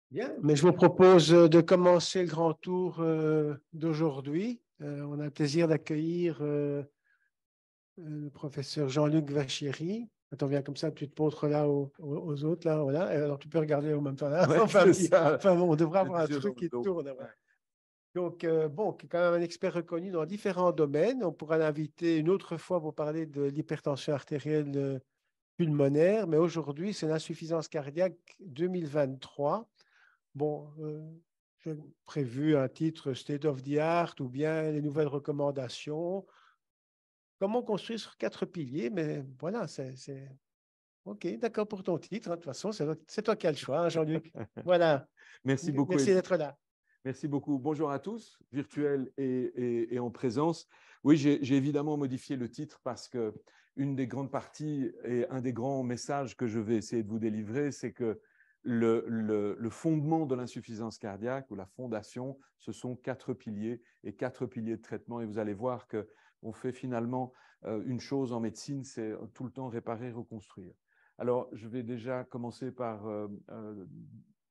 Bien, mais je vous propose de commencer le grand tour d'aujourd'hui. On a le plaisir d'accueillir le professeur Jean-Luc Vachéry. Quand on vient comme ça, tu te montres là aux autres, là, voilà. Et alors, tu peux regarder en même temps là. Ouais, c'est ça. Enfin, bon, on devrait Les avoir un yeux dans truc le qui dos. tourne. Ouais. Ouais. Donc, bon, qui est quand même un expert reconnu dans différents domaines. On pourra l'inviter une autre fois pour parler de l'hypertension artérielle pulmonaire, mais aujourd'hui, c'est l'insuffisance cardiaque 2023. Bon, j'ai prévu un titre State of the Art ou bien les nouvelles recommandations. Comment construire sur 4 piliers? Mais voilà, OK, d'accord pour ton titre, hein. De toute façon, c'est toi qui as le choix, hein, Jean-Luc. Voilà. Merci beaucoup, Merci Élie. d'être là. Merci beaucoup. Bonjour à tous, virtuels et en présence. Oui, j'ai évidemment modifié le titre parce que une des grandes parties et un des grands messages que je vais essayer de vous délivrer, c'est que le fondement de l'insuffisance cardiaque ou la fondation, ce sont 4 piliers et 4 piliers de traitement. Et vous allez voir qu'on fait finalement une chose en médecine, c'est tout le temps réparer, reconstruire. Alors, je vais déjà commencer par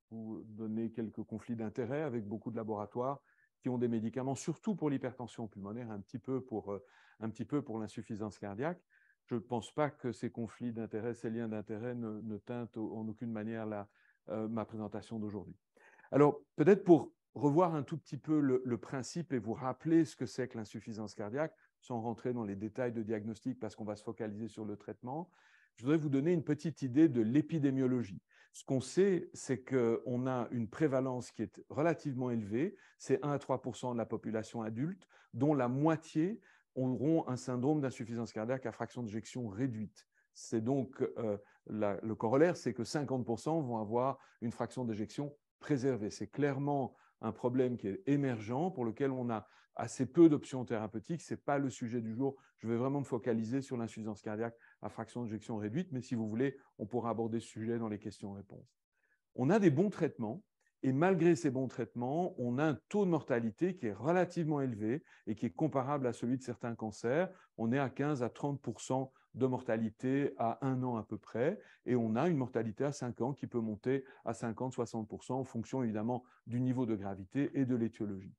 vous donner quelques conflits d'intérêts avec beaucoup de laboratoires qui ont des médicaments, surtout pour l'hypertension pulmonaire, un petit peu pour l'insuffisance cardiaque. Je ne pense pas que ces conflits d'intérêts, ces liens d'intérêt ne teintent en aucune manière ma présentation d'aujourd'hui. Alors, peut-être pour revoir un tout petit peu le principe et vous rappeler ce que c'est que l'insuffisance cardiaque, sans rentrer dans les détails de diagnostic parce qu'on va se focaliser sur le traitement, je voudrais vous donner une petite idée de l'épidémiologie. Ce qu'on sait, c'est qu'on a une prévalence qui est relativement élevée, c'est 1 à 3% de la population adulte, dont la moitié auront un syndrome d'insuffisance cardiaque à fraction d'éjection réduite. C'est donc le corollaire, c'est que 50% vont avoir une fraction d'éjection préservée. C'est clairement un problème qui est émergent, pour lequel on a assez peu d'options thérapeutiques. Ce n'est pas le sujet du jour. Je vais vraiment me focaliser sur l'insuffisance cardiaque à fraction d'éjection réduite, mais si vous voulez, on pourra aborder ce sujet dans les questions-réponses. On a des bons traitements, et malgré ces bons traitements, on a un taux de mortalité qui est relativement élevé et qui est comparable à celui de certains cancers. On est à 15 à 30% de mortalité à 1 an à peu près, et on a une mortalité à 5 ans qui peut monter à 50-60% en fonction évidemment du niveau de gravité et de l'étiologie.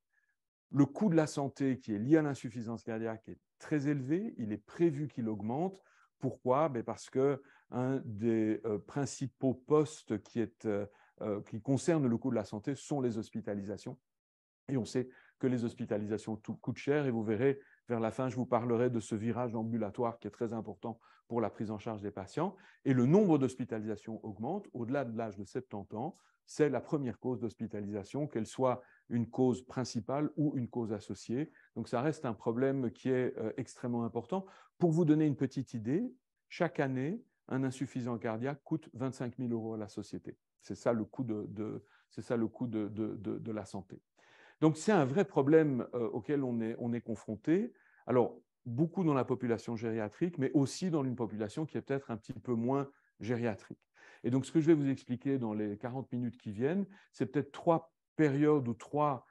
Le coût de la santé qui est lié à l'insuffisance cardiaque est très élevé. Il est prévu qu'il augmente. Pourquoi? Parce qu'un des principaux postes qui concerne le coût de la santé sont les hospitalisations. Et on sait que les hospitalisations coûtent cher. Et vous verrez, vers la fin, je vous parlerai de ce virage ambulatoire qui est très important pour la prise en charge des patients. Et le nombre d'hospitalisations augmente au-delà de l'âge de 70 ans. C'est la première cause d'hospitalisation, qu'elle soit une cause principale ou une cause associée. Donc, ça reste un problème qui est extrêmement important. Pour vous donner une petite idée, chaque année, un insuffisant cardiaque coûte 25 000 € à la société. C'est ça le coût de la santé. Donc, c'est un vrai problème auquel on est confronté. Alors, beaucoup dans la population gériatrique, mais aussi dans une population qui est peut-être un petit peu moins gériatrique. Et donc, ce que je vais vous expliquer dans les 40 minutes qui viennent, c'est peut-être 3 périodes ou 3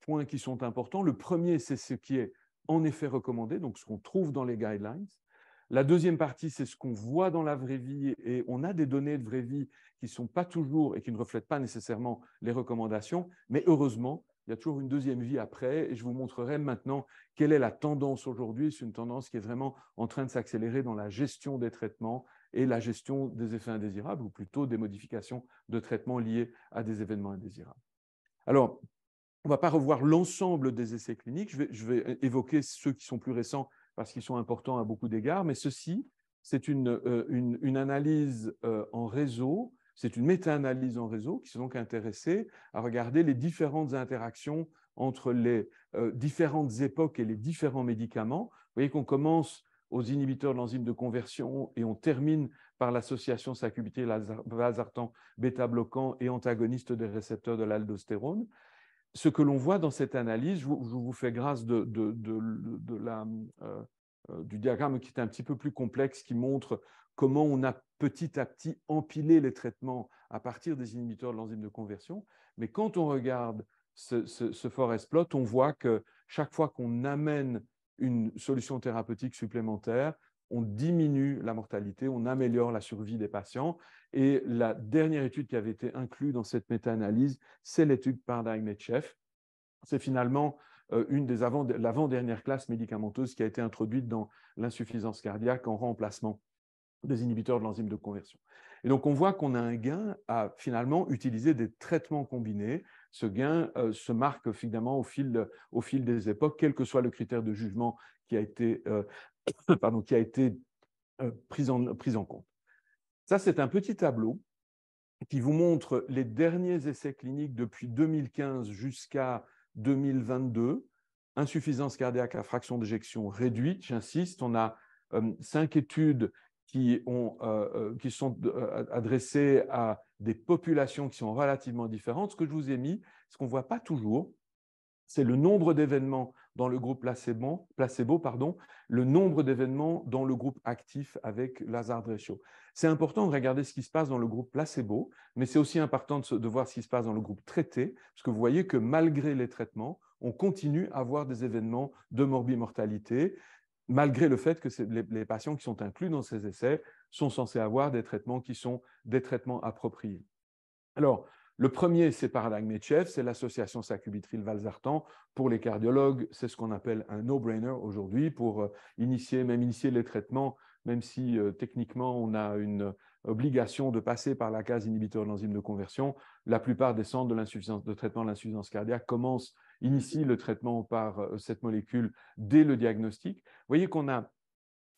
points qui sont importants. Le premier, c'est ce qui est en effet recommandé, donc ce qu'on trouve dans les guidelines. La deuxième partie, c'est ce qu'on voit dans la vraie vie, et on a des données de vraie vie qui ne sont pas toujours et qui ne reflètent pas nécessairement les recommandations, mais heureusement, il y a toujours une deuxième vie après, et je vous montrerai maintenant quelle est la tendance aujourd'hui. C'est une tendance qui est vraiment en train de s'accélérer dans la gestion des traitements et la gestion des effets indésirables, ou plutôt des modifications de traitements liés à des événements indésirables. Alors, on ne va pas revoir l'ensemble des essais cliniques, je vais évoquer ceux qui sont plus récents parce qu'ils sont importants à beaucoup d'égards, mais ceci, c'est une analyse en réseau, c'est une méta-analyse en réseau qui s'est donc intéressée à regarder les différentes interactions entre les différentes époques et les différents médicaments. Vous voyez qu'on commence aux inhibiteurs de l'enzyme de conversion et on termine par l'association sacubitril/valsartan bêta-bloquant et antagoniste des récepteurs de l'aldostérone. Ce que l'on voit dans cette analyse, je vous fais grâce du diagramme qui est un petit peu plus complexe, qui montre comment on a petit à petit empilé les traitements à partir des inhibiteurs de l'enzyme de conversion. Mais quand on regarde ce forest plot, on voit que chaque fois qu'on amène une solution thérapeutique supplémentaire, on diminue la mortalité, on améliore la survie des patients. Et la dernière étude qui avait été inclue dans cette méta-analyse, c'est l'étude Paradigm-HF. C'est finalement l'avant-dernière classe médicamenteuse qui a été introduite dans l'insuffisance cardiaque en remplacement des inhibiteurs de l'enzyme de conversion. Et donc, on voit qu'on a un gain à finalement utiliser des traitements combinés. Ce gain se marque finalement au fil des époques, quel que soit le critère de jugement qui a été, pris en compte. Ça, c'est un petit tableau qui vous montre les derniers essais cliniques depuis 2015 jusqu'à 2022. Insuffisance cardiaque à fraction d'éjection réduite, j'insiste, on a 5 études qui sont adressées à des populations qui sont relativement différentes. Ce que je vous ai mis, ce qu'on ne voit pas toujours, c'est le nombre d'événements dans le groupe placebo, le nombre d'événements dans le groupe actif avec l'hazard ratio. C'est important de regarder ce qui se passe dans le groupe placebo, mais c'est aussi important de voir ce qui se passe dans le groupe traité, parce que vous voyez que malgré les traitements, on continue à avoir des événements de morbimortalité, malgré le fait que les patients qui sont inclus dans ces essais sont censés avoir des traitements qui sont des traitements appropriés. Alors, le premier, c'est Paradigm-HF, c'est l'association sacubitril/valsartan. Pour les cardiologues, c'est ce qu'on appelle un no-brainer aujourd'hui pour initier les traitements, même si techniquement, on a une obligation de passer par la case inhibiteur de l'enzyme de conversion. La plupart des centres de traitement de l'insuffisance cardiaque initient le traitement par cette molécule dès le diagnostic. Vous voyez qu'on a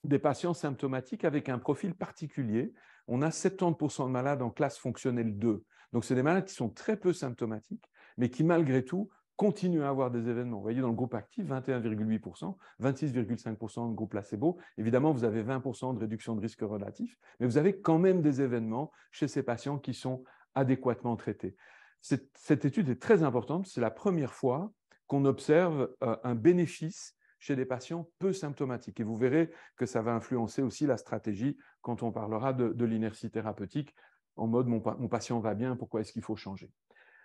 des patients symptomatiques avec un profil particulier. On a 70% de malades en classe fonctionnelle 2. Donc, c'est des malades qui sont très peu symptomatiques, mais qui, malgré tout, continuent à avoir des événements. Vous voyez, dans le groupe actif, 21,8%, 26,5% dans le groupe placebo. Évidemment, vous avez 20% de réduction de risque relatif, mais vous avez quand même des événements chez ces patients qui sont adéquatement traités. Cette étude est très importante. C'est la première fois qu'on observe un bénéfice chez des patients peu symptomatiques. Et vous verrez que ça va influencer aussi la stratégie quand on parlera de l'inertie thérapeutique, en mode mon patient va bien, pourquoi est-ce qu'il faut changer?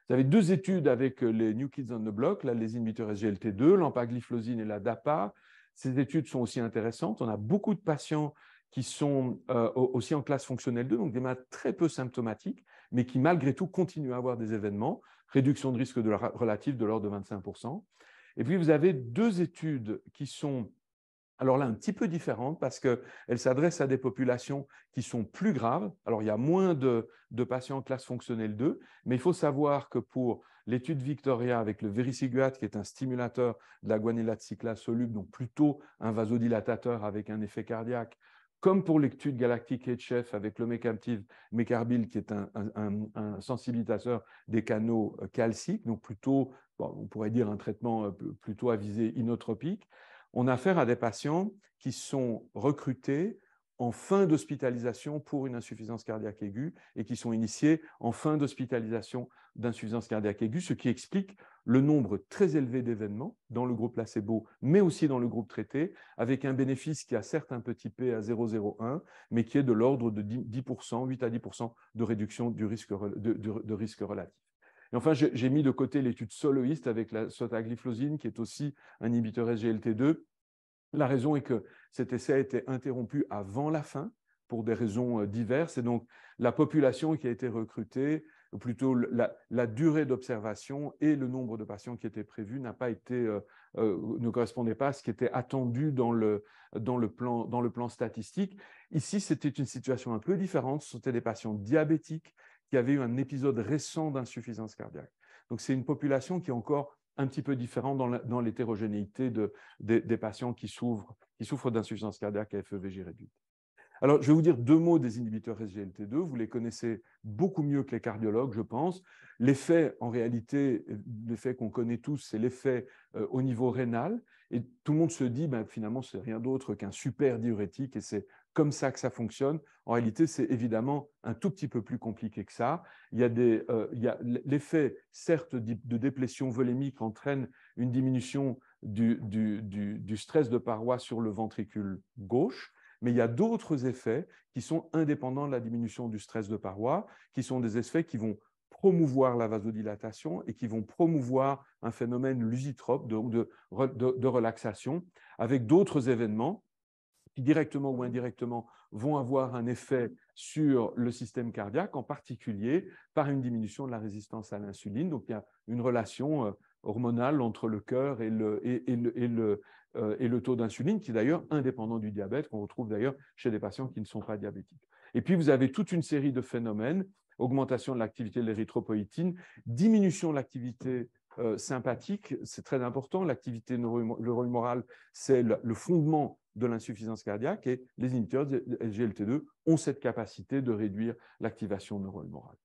Vous avez 2 études avec les New Kids on the Block, là, les inhibiteurs SGLT2, l'empagliflozine et la DAPA. Ces études sont aussi intéressantes. On a beaucoup de patients qui sont aussi en classe fonctionnelle 2, donc des malades très peu symptomatiques, mais qui malgré tout continuent à avoir des événements, réduction de risque relatif de l'ordre de 25%. Et puis, vous avez 2 études qui sont, alors là, un petit peu différentes parce qu'elles s'adressent à des populations qui sont plus graves. Alors, il y a moins de patients en classe fonctionnelle 2, mais il faut savoir que pour l'étude Victoria avec le vericiguat, qui est un stimulateur de la guanylate cyclase soluble, donc plutôt un vasodilatateur avec un effet cardiaque, comme pour l'étude Galactic HF avec le mécarbil, qui est un sensibilisateur des canaux calciques, donc plutôt, on pourrait dire un traitement plutôt à visée inotropique, on a affaire à des patients qui sont recrutés en fin d'hospitalisation pour une insuffisance cardiaque aiguë et qui sont initiés en fin d'hospitalisation d'insuffisance cardiaque aiguë, ce qui explique le nombre très élevé d'événements dans le groupe placebo, mais aussi dans le groupe traité, avec un bénéfice qui a certes un petit p à 0,01, mais qui est de l'ordre de 10%, 8 à 10% de réduction du risque, de risque relatif. Et enfin, j'ai mis de côté l'étude soloiste avec la sotagliflozine, qui est aussi un inhibiteur SGLT2. La raison est que cet essai a été interrompu avant la fin pour des raisons diverses. Et donc, la population qui a été recrutée, ou plutôt la durée d'observation et le nombre de patients qui étaient prévus ne correspondaient pas à ce qui était attendu dans le plan statistique. Ici, c'était une situation un peu différente. C'était des patients diabétiques qui avaient eu un épisode récent d'insuffisance cardiaque. Donc, c'est une population qui est encore un petit peu différent dans l'hétérogénéité des patients qui souffrent d'insuffisance cardiaque à FEVG réduite. Alors, je vais vous dire 2 mots des inhibiteurs SGLT2. Vous les connaissez beaucoup mieux que les cardiologues, je pense. L'effet, en réalité, l'effet qu'on connaît tous, c'est l'effet au niveau rénal. Et tout le monde se dit, finalement, ce n'est rien d'autre qu'un super diurétique et c'est comme ça que ça fonctionne. En réalité, c'est évidemment un tout petit peu plus compliqué que ça. Il y a l'effet, certes, de déplétion volémique entraîne une diminution du stress de paroi sur le ventricule gauche, mais il y a d'autres effets qui sont indépendants de la diminution du stress de paroi, qui sont des effets qui vont promouvoir la vasodilatation et qui vont promouvoir un phénomène lusitrope de relaxation, avec d'autres événements qui directement ou indirectement vont avoir un effet sur le système cardiaque, en particulier par une diminution de la résistance à l'insuline. Donc, il y a une relation hormonale entre le cœur et le taux d'insuline, qui est d'ailleurs indépendant du diabète, qu'on retrouve d'ailleurs chez des patients qui ne sont pas diabétiques. Et puis, vous avez toute une série de phénomènes, augmentation de l'activité de l'érythropoïétine, diminution de l'activité sympathique, c'est très important. L'activité neurohumorale, c'est le fondement de l'insuffisance cardiaque, et les inhibiteurs de SGLT2 ont cette capacité de réduire l'activation neurohumorale.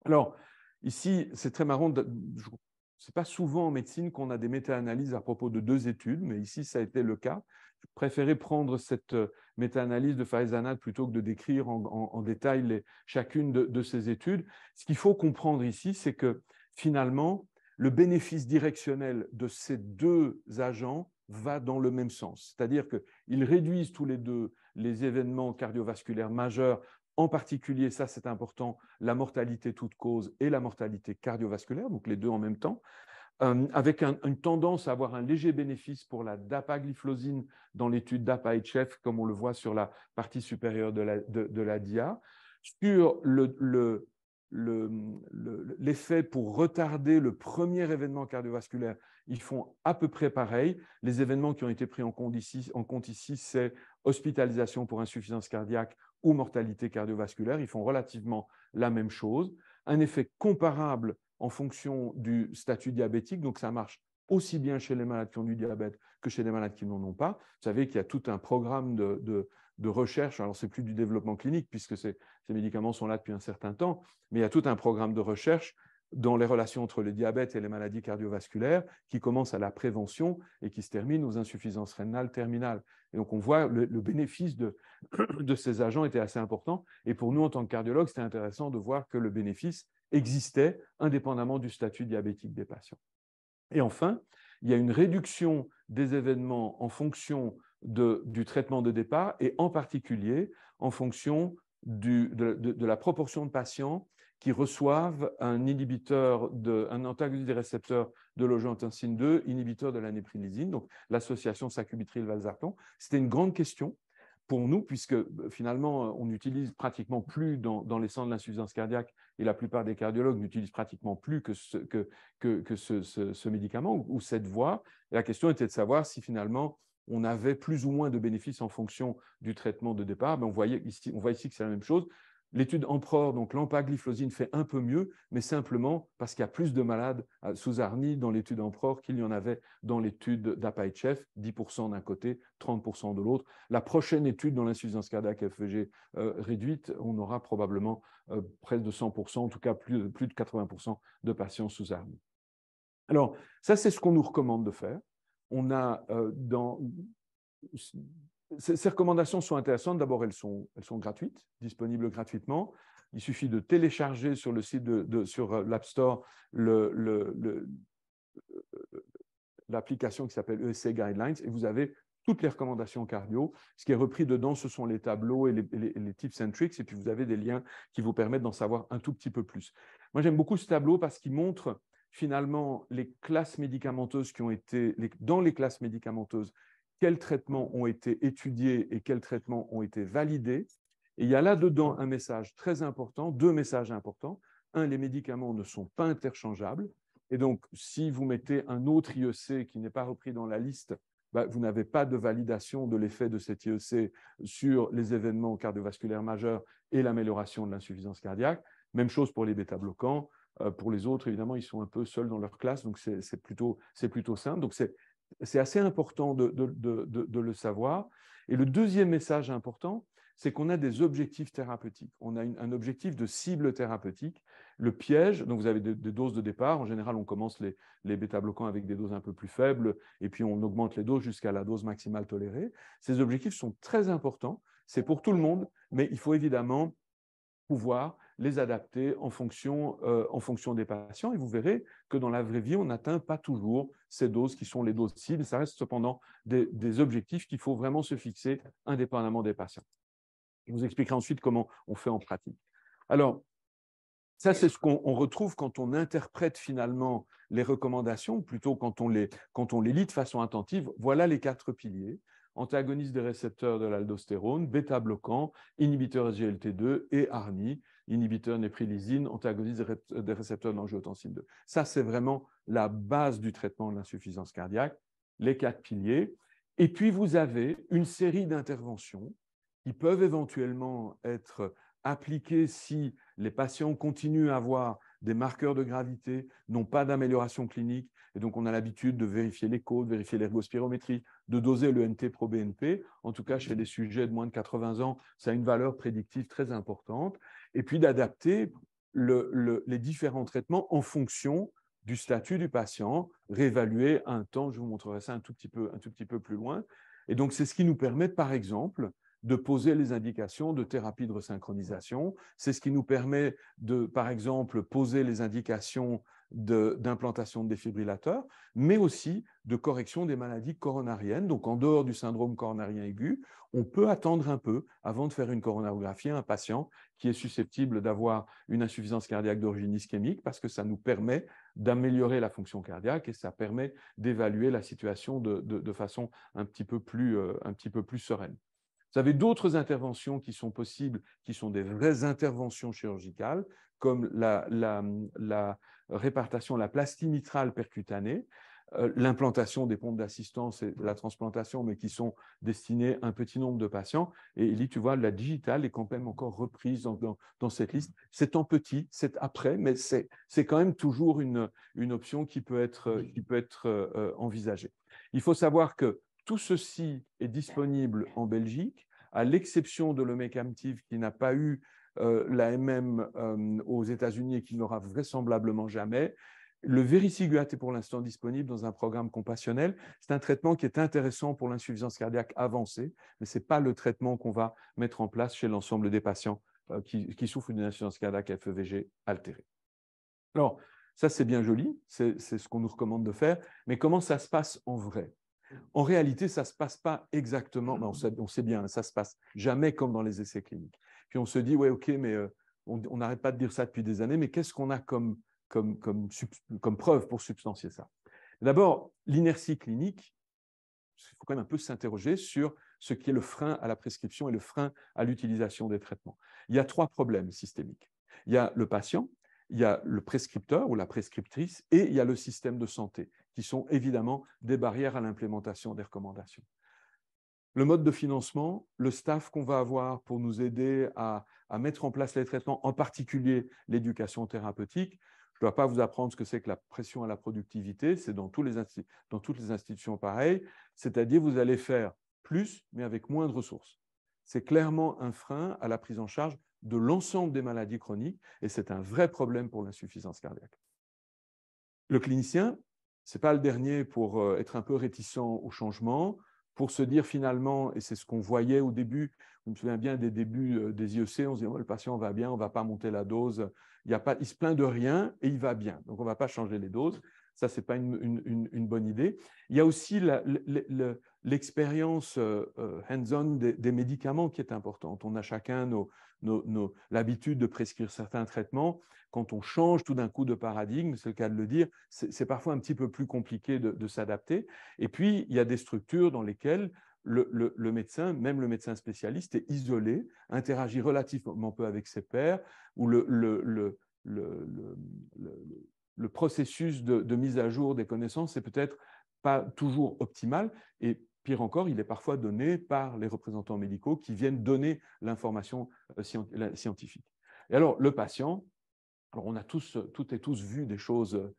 Alors, ici, c'est très marrant, ce n'est pas souvent en médecine qu'on a des méta-analyses à propos de 2 études, mais ici, ça a été le cas. Je préférais prendre cette méta-analyse de Faizanat plutôt que de décrire en détail chacune de ces études. Ce qu'il faut comprendre ici, c'est que finalement, le bénéfice directionnel de ces 2 agents va dans le même sens. C'est-à-dire qu'ils réduisent tous les 2 les événements cardiovasculaires majeurs, en particulier, ça c'est important, la mortalité toute cause et la mortalité cardiovasculaire, donc les 2 en même temps, avec une tendance à avoir un léger bénéfice pour la dapagliflozine dans l'étude DAPA-HF, comme on le voit sur la partie supérieure de la DIA, sur l'effet pour retarder le premier événement cardiovasculaire, ils font à peu près pareil. Les événements qui ont été pris en compte ici, c'est hospitalisation pour insuffisance cardiaque ou mortalité cardiovasculaire. Ils font relativement la même chose. Un effet comparable en fonction du statut diabétique, donc ça marche aussi bien chez les malades qui ont du diabète que chez les malades qui n'en ont pas. Vous savez qu'il y a tout un programme de recherche, alors ce n'est plus du développement clinique puisque ces médicaments sont là depuis un certain temps, mais il y a tout un programme de recherche dans les relations entre le diabète et les maladies cardiovasculaires qui commence à la prévention et qui se termine aux insuffisances rénales terminales. Et donc on voit le bénéfice de ces agents était assez important. Et pour nous, en tant que cardiologues, c'était intéressant de voir que le bénéfice existait indépendamment du statut diabétique des patients. Et enfin, il y a une réduction des événements en fonction du traitement de départ et en particulier en fonction de la proportion de patients qui reçoivent un inhibiteur, un antagoniste des récepteurs de l'angiotensine 2, inhibiteur de la néprilysine, donc l'association sacubitril-valsartan. C'était une grande question pour nous, puisque finalement, on n'utilise pratiquement plus dans les centres de l'insuffisance cardiaque, et la plupart des cardiologues n'utilisent pratiquement plus que ce médicament ou cette voie. Et la question était de savoir si finalement, on avait plus ou moins de bénéfices en fonction du traitement de départ. Mais on voit ici que c'est la même chose. L'étude Emperor, donc l'empagliflozine, fait un peu mieux, mais simplement parce qu'il y a plus de malades sous ARNI dans l'étude Emperor qu'il y en avait dans l'étude DAPA-HF, 10% d'un côté, 30% de l'autre. La prochaine étude dans l'insuffisance cardiaque FEG réduite, on aura probablement près de 100%, en tout cas plus de 80% de patients sous ARNI. Alors, ça, c'est ce qu'on nous recommande de faire. On a ces recommandations sont intéressantes. D'abord, elles sont gratuites, disponibles gratuitement. Il suffit de télécharger sur le site sur l'App Store l'application qui s'appelle ESC Guidelines et vous avez toutes les recommandations cardio. Ce qui est repris dedans, ce sont les tableaux et les tips and tricks. Et puis, vous avez des liens qui vous permettent d'en savoir un tout petit peu plus. Moi, j'aime beaucoup ce tableau parce qu'il montre finalement les classes médicamenteuses qui ont été, dans les classes médicamenteuses, quels traitements ont été étudiés et quels traitements ont été validés. Et il y a là-dedans un message très important, 2 messages importants. Un, les médicaments ne sont pas interchangeables. Et donc, si vous mettez un autre IEC qui n'est pas repris dans la liste, vous n'avez pas de validation de l'effet de cet IEC sur les événements cardiovasculaires majeurs et l'amélioration de l'insuffisance cardiaque. Même chose pour les bêta-bloquants. Pour les autres, évidemment, ils sont un peu seuls dans leur classe, donc c'est plutôt simple. Donc, c'est assez important de le savoir. Et le deuxième message important, c'est qu'on a des objectifs thérapeutiques. On a un objectif de cible thérapeutique. Le piège, donc vous avez des doses de départ. En général, on commence les bêta-bloquants avec des doses un peu plus faibles et puis on augmente les doses jusqu'à la dose maximale tolérée. Ces objectifs sont très importants. C'est pour tout le monde, mais il faut évidemment pouvoir les adapter en fonction des patients. Et vous verrez que dans la vraie vie, on n'atteint pas toujours ces doses qui sont les doses cibles. Ça reste cependant des objectifs qu'il faut vraiment se fixer indépendamment des patients. Je vous expliquerai ensuite comment on fait en pratique. Alors, ça, c'est ce qu'on retrouve quand on interprète finalement les recommandations, plutôt quand on les lit de façon attentive. Voilà les 4 piliers. antagoniste des récepteurs de l'aldostérone, bêta-bloquant, inhibiteur SGLT2 et ARNI, inhibiteur néprilysine, antagoniste des récepteurs d'angiotensine 2. Ça, c'est vraiment la base du traitement de l'insuffisance cardiaque, les 4 piliers. Et puis, vous avez une série d'interventions qui peuvent éventuellement être appliquées si les patients continuent à avoir des marqueurs de gravité, n'ont pas d'amélioration clinique, et donc on a l'habitude de vérifier l'écho, de vérifier l'ergospirométrie, de doser le NT-proBNP. En tout cas, chez les sujets de moins de 80 ans, ça a une valeur prédictive très importante. Et puis d'adapter les différents traitements en fonction du statut du patient, réévaluer un temps, je vous montrerai ça un tout petit peu plus loin. Et donc, c'est ce qui nous permet, par exemple, de poser les indications de thérapie de resynchronisation. C'est ce qui nous permet de, par exemple, poser les indications d'implantation de défibrillateurs, mais aussi de correction des maladies coronariennes. Donc, en dehors du syndrome coronarien aigu, on peut attendre un peu avant de faire une coronarographie à un patient qui est susceptible d'avoir une insuffisance cardiaque d'origine ischémique parce que ça nous permet d'améliorer la fonction cardiaque et ça permet d'évaluer la situation de façon un petit peu plus sereine. Vous avez d'autres interventions qui sont possibles, qui sont des vraies interventions chirurgicales, comme la répartition, la plastie mitrale percutanée, l'implantation des pompes d'assistance et la transplantation, mais qui sont destinées à un petit nombre de patients. Et Elie, tu vois, la digitale est quand même encore reprise dans cette liste. C'est en petit, c'est après, mais c'est quand même toujours une option qui peut être envisagée. Il faut savoir que tout ceci est disponible en Belgique, à l'exception de l'omecamtiv qui n'a pas eu l'AMM aux États-Unis et qui n'aura vraisemblablement jamais. Le Vericiguat est pour l'instant disponible dans un programme compassionnel. C'est un traitement qui est intéressant pour l'insuffisance cardiaque avancée, mais ce n'est pas le traitement qu'on va mettre en place chez l'ensemble des patients qui souffrent d'une insuffisance cardiaque FEVG altérée. Alors, ça c'est bien joli, c'est ce qu'on nous recommande de faire, mais comment ça se passe en vrai ? En réalité, ça ne se passe pas exactement, on sait bien, ça ne se passe jamais comme dans les essais cliniques. Puis on se dit, ouais, ok, mais on n'arrête pas de dire ça depuis des années, mais qu'est-ce qu'on a comme preuve pour substancier ça? D'abord, l'inertie clinique, il faut quand même un peu s'interroger sur ce qui est le frein à la prescription et le frein à l'utilisation des traitements. Il y a 3 problèmes systémiques. Il y a le patient, il y a le prescripteur ou la prescriptrice et il y a le système de santé, qui sont évidemment des barrières à l'implémentation des recommandations. Le mode de financement, le staff qu'on va avoir pour nous aider à mettre en place les traitements, en particulier l'éducation thérapeutique. Je ne dois pas vous apprendre ce que c'est que la pression à la productivité, c'est dans toutes les institutions pareil, c'est-à-dire vous allez faire plus, mais avec moins de ressources. C'est clairement un frein à la prise en charge de l'ensemble des maladies chroniques et c'est un vrai problème pour l'insuffisance cardiaque. Le clinicien, ce n'est pas le dernier pour être un peu réticent au changement, pour se dire finalement, et c'est ce qu'on voyait au début, je me souviens bien des débuts des IEC, on se dit oh, le patient va bien, on ne va pas monter la dose, il se plaint de rien et il va bien, donc on ne va pas changer les doses. Ça, ce n'est pas une bonne idée. Il y a aussi l'expérience hands-on des médicaments qui est importante. On a chacun l'habitude de prescrire certains traitements. Quand on change tout d'un coup de paradigme, c'est le cas de le dire, c'est parfois un petit peu plus compliqué de s'adapter. Et puis, il y a des structures dans lesquelles le médecin, même le médecin spécialiste, est isolé, interagit relativement peu avec ses pairs, où le processus de mise à jour des connaissances n'est peut-être pas toujours optimal. Et pire encore, il est parfois donné par les représentants médicaux qui viennent donner l'information scientifique. Et alors, le patient, alors on a toutes et tous vu des choses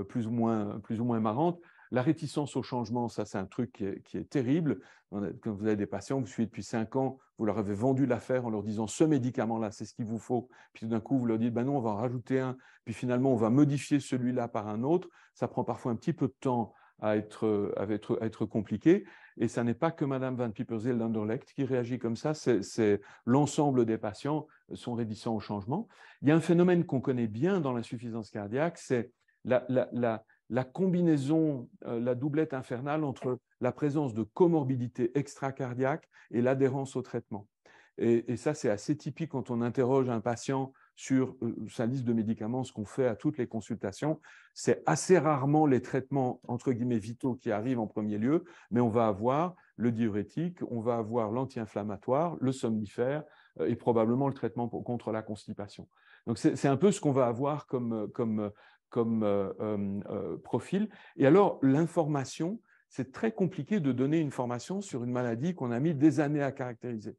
plus ou moins marrantes. La réticence au changement, ça c'est un truc qui est terrible. Quand vous avez des patients, vous suivez depuis 5 ans, vous leur avez vendu l'affaire en leur disant ce médicament-là, c'est ce qu'il vous faut. Puis tout d'un coup, vous leur dites, ben non, on va en rajouter un. Puis finalement, on va modifier celui-là par un autre. Ça prend parfois un petit peu de temps à être compliqué. Et ça n'est pas que Mme Van Pieperziel-Anderlecht qui réagit comme ça, c'est l'ensemble des patients sont réticents au changement. Il y a un phénomène qu'on connaît bien dans l'insuffisance cardiaque, c'est la combinaison, la doublette infernale entre la présence de comorbidités extracardiaques et l'adhérence au traitement. Et ça, c'est assez typique quand on interroge un patient sur sa liste de médicaments, ce qu'on fait à toutes les consultations. C'est assez rarement les traitements, entre guillemets, vitaux qui arrivent en premier lieu, mais on va avoir le diurétique, on va avoir l'anti-inflammatoire, le somnifère et probablement le traitement contre la constipation. Donc, c'est un peu ce qu'on va avoir comme profil. Et alors, l'information, c'est très compliqué de donner une formation sur une maladie qu'on a mis des années à caractériser.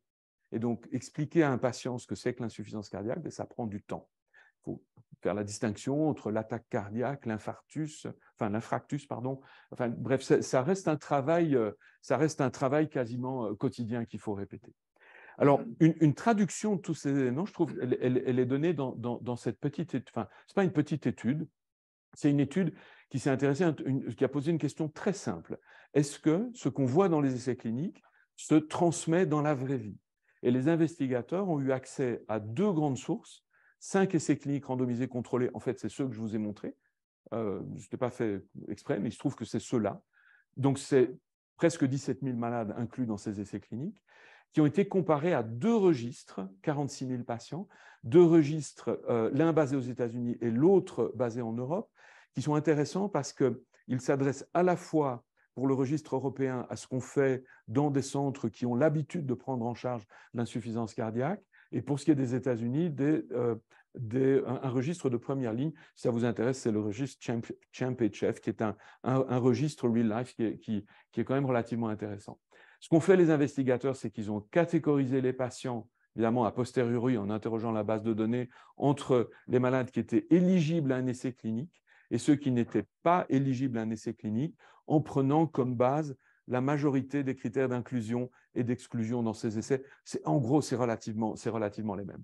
Et donc, expliquer à un patient ce que c'est que l'insuffisance cardiaque, ça prend du temps. Il faut faire la distinction entre l'attaque cardiaque, l'infarctus, pardon. Enfin, bref, ça reste un travail quasiment quotidien qu'il faut répéter. Alors, une traduction de tous ces éléments, je trouve, elle est donnée dans cette petite étude. Enfin, ce n'est pas une petite étude, c'est une étude qui s'est intéressée, qui a posé une question très simple. Est-ce que ce qu'on voit dans les essais cliniques se transmet dans la vraie vie? Et les investigateurs ont eu accès à 2 grandes sources, 5 essais cliniques randomisés contrôlés. En fait, c'est ceux que je vous ai montrés. Je n'ai pas fait exprès, mais il se trouve que c'est ceux-là. Donc, c'est presque 17 000 malades inclus dans ces essais cliniques, qui ont été comparés à 2 registres, 46 000 patients, 2 registres, l'un basé aux États-Unis et l'autre basé en Europe, qui sont intéressants parce qu'ils s'adressent à la fois pour le registre européen à ce qu'on fait dans des centres qui ont l'habitude de prendre en charge l'insuffisance cardiaque, et pour ce qui est des États-Unis, un registre de première ligne. Si ça vous intéresse, c'est le registre CHAMP-HF, qui est un registre real life qui est quand même relativement intéressant. Ce qu'ont fait les investigateurs, c'est qu'ils ont catégorisé les patients, évidemment a posteriori, en interrogeant la base de données, entre les malades qui étaient éligibles à un essai clinique et ceux qui n'étaient pas éligibles à un essai clinique, en prenant comme base la majorité des critères d'inclusion et d'exclusion dans ces essais. En gros, c'est relativement les mêmes.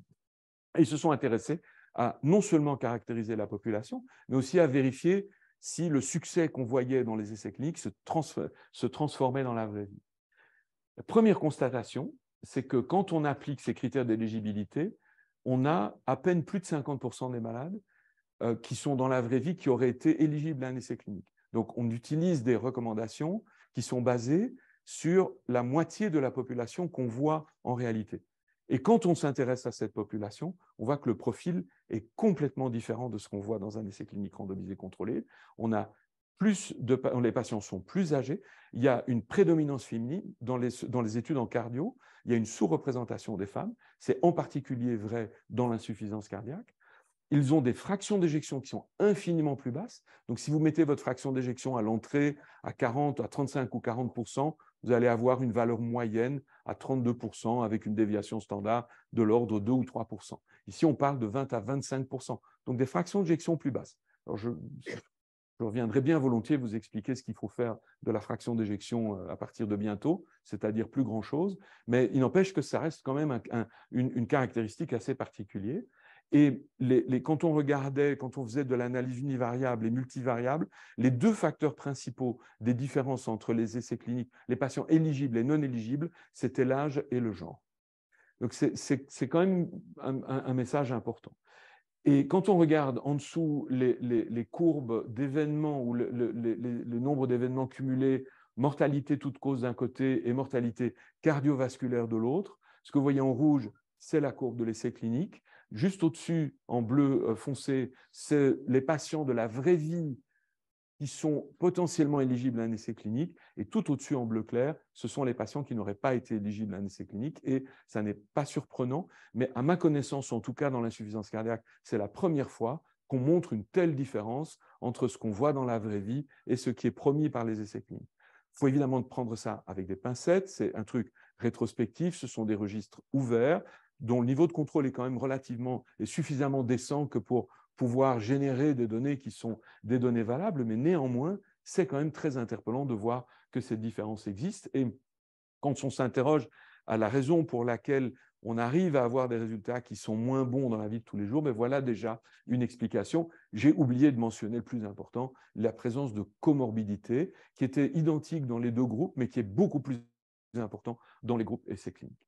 Et ils se sont intéressés à non seulement caractériser la population, mais aussi à vérifier si le succès qu'on voyait dans les essais cliniques se transformait dans la vraie vie. La première constatation, c'est que quand on applique ces critères d'éligibilité, on a à peine plus de 50% des malades qui sont dans la vraie vie qui auraient été éligibles à un essai clinique. Donc, on utilise des recommandations qui sont basées sur la moitié de la population qu'on voit en réalité. Et quand on s'intéresse à cette population, on voit que le profil est complètement différent de ce qu'on voit dans un essai clinique randomisé contrôlé. Les patients sont plus âgés. Il y a une prédominance féminine dans les études en cardio. Il y a une sous-représentation des femmes. C'est en particulier vrai dans l'insuffisance cardiaque. Ils ont des fractions d'éjection qui sont infiniment plus basses. Donc, si vous mettez votre fraction d'éjection à l'entrée à 40, à 35 ou 40%, vous allez avoir une valeur moyenne à 32% avec une déviation standard de l'ordre de 2 ou 3%. Ici, on parle de 20 à 25%. Donc, des fractions d'éjection plus basses. Alors, je reviendrai bien volontiers vous expliquer ce qu'il faut faire de la fraction d'éjection à partir de bientôt, c'est-à-dire plus grand-chose. Mais il n'empêche que ça reste quand même une caractéristique assez particulière. Et quand on faisait de l'analyse univariable et multivariable, les 2 facteurs principaux des différences entre les essais cliniques, les patients éligibles et non éligibles, c'était l'âge et le genre. Donc, c'est quand même un message important. Et quand on regarde en dessous les courbes d'événements ou le nombre d'événements cumulés, mortalité toute cause d'un côté et mortalité cardiovasculaire de l'autre, ce que vous voyez en rouge, c'est la courbe de l'essai clinique. Juste au-dessus, en bleu foncé, c'est les patients de la vraie vie qui sont potentiellement éligibles à un essai clinique, et tout au-dessus, en bleu clair, ce sont les patients qui n'auraient pas été éligibles à un essai clinique, et ça n'est pas surprenant, mais à ma connaissance, en tout cas dans l'insuffisance cardiaque, c'est la première fois qu'on montre une telle différence entre ce qu'on voit dans la vraie vie et ce qui est promis par les essais cliniques. Il faut évidemment prendre ça avec des pincettes, c'est un truc rétrospectif, ce sont des registres ouverts, dont le niveau de contrôle est quand même relativement et suffisamment décent que pour pouvoir générer des données qui sont des données valables, mais néanmoins, c'est quand même très interpellant de voir que cette différence existe. Et quand on s'interroge à la raison pour laquelle on arrive à avoir des résultats qui sont moins bons dans la vie de tous les jours, mais voilà déjà une explication. J'ai oublié de mentionner le plus important, la présence de comorbidité, qui était identique dans les 2 groupes, mais qui est beaucoup plus important dans les groupes essais cliniques.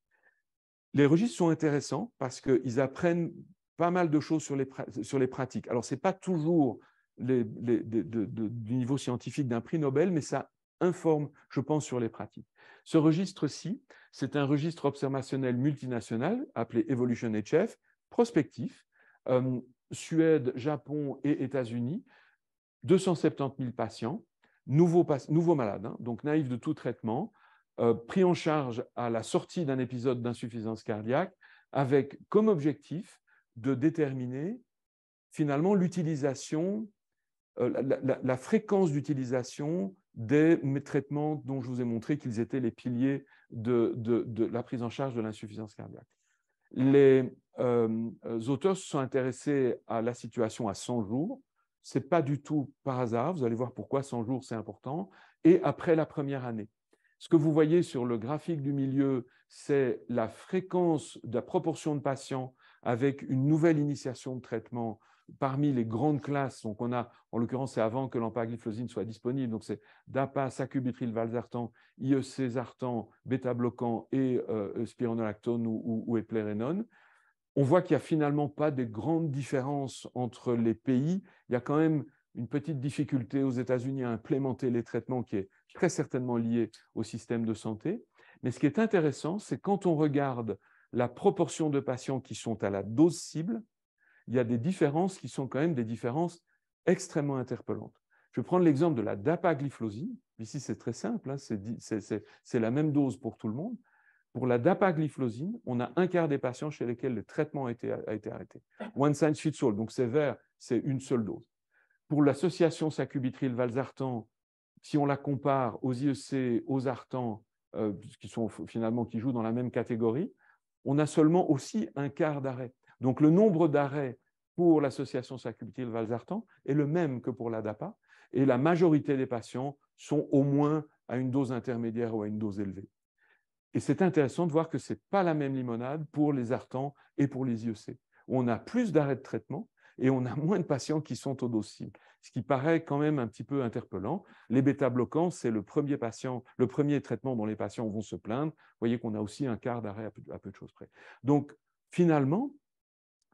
Les registres sont intéressants parce qu'ils apprennent pas mal de choses sur les pratiques. Alors, ce n'est pas toujours du niveau scientifique d'un prix Nobel, mais ça informe, je pense, sur les pratiques. Ce registre-ci, c'est un registre observationnel multinational appelé Evolution HF, prospectif, Suède, Japon et États-Unis, 270 000 patients, nouveaux malades, hein, donc naïfs de tout traitement, pris en charge à la sortie d'un épisode d'insuffisance cardiaque avec comme objectif de déterminer finalement l'utilisation, la fréquence d'utilisation des traitements dont je vous ai montré qu'ils étaient les piliers de la prise en charge de l'insuffisance cardiaque. Les auteurs se sont intéressés à la situation à 100 jours. Ce n'est pas du tout par hasard. Vous allez voir pourquoi 100 jours, c'est important. Et après la première année. Ce que vous voyez sur le graphique du milieu, c'est la fréquence de la proportion de patients avec une nouvelle initiation de traitement parmi les grandes classes. Donc, on a, en l'occurrence, c'est avant que l'empagliflozine soit disponible. Donc, c'est DAPA, sacubitril, valsartan, IEC, Zartan, bêta-bloquant et spironolactone ou eplérenone. On voit qu'il n'y a finalement pas de grandes différences entre les pays. Il y a quand même une petite difficulté aux États-Unis à implémenter les traitements qui est très certainement lié au système de santé. Mais ce qui est intéressant, c'est quand on regarde la proportion de patients qui sont à la dose cible, il y a des différences qui sont quand même des différences extrêmement interpellantes. Je vais prendre l'exemple de la dapagliflozine. Ici, c'est très simple, hein, c'est la même dose pour tout le monde. Pour la dapagliflozine, on a un quart des patients chez lesquels le traitement a été arrêté. One size fits all, donc c'est vert, c'est une seule dose. Pour l'association sacubitril/valsartan, si on la compare aux IEC, aux Zartan, qui jouent dans la même catégorie, on a seulement aussi un quart d'arrêt. Donc le nombre d'arrêts pour l'association sacubitril/valsartan est le même que pour la DAPA, et la majorité des patients sont au moins à une dose intermédiaire ou à une dose élevée. Et c'est intéressant de voir que ce n'est pas la même limonade pour les Zartan et pour les IEC. On a plus d'arrêts de traitement et on a moins de patients qui sont au dose cible, ce qui paraît quand même un petit peu interpellant. Les bêta-bloquants, c'est le premier traitement dont les patients vont se plaindre. Vous voyez qu'on a aussi un quart d'arrêt à peu de choses près. Donc, finalement,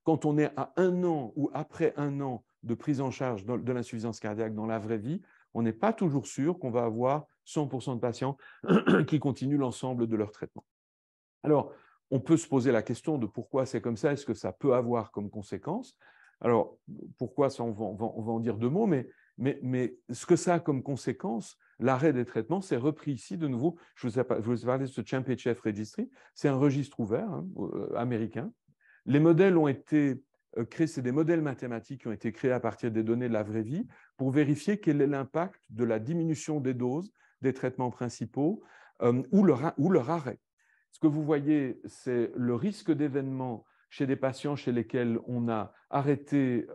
quand on est à 1 an ou après 1 an de prise en charge de l'insuffisance cardiaque dans la vraie vie, on n'est pas toujours sûr qu'on va avoir 100% de patients qui continuent l'ensemble de leur traitement. Alors, on peut se poser la question de pourquoi c'est comme ça, est-ce que ça peut avoir comme conséquence? Alors, pourquoi ça, on va en dire 2 mots, mais ce que ça a comme conséquence, l'arrêt des traitements, c'est repris ici de nouveau. Je vous ai parlé de ce CHAMP-HF Registry, c'est un registre ouvert américain. Les modèles ont été créés, c'est des modèles mathématiques qui ont été créés à partir des données de la vraie vie pour vérifier quel est l'impact de la diminution des doses des traitements principaux ou leur arrêt. Ce que vous voyez, c'est le risque d'événement chez des patients chez lesquels on a arrêté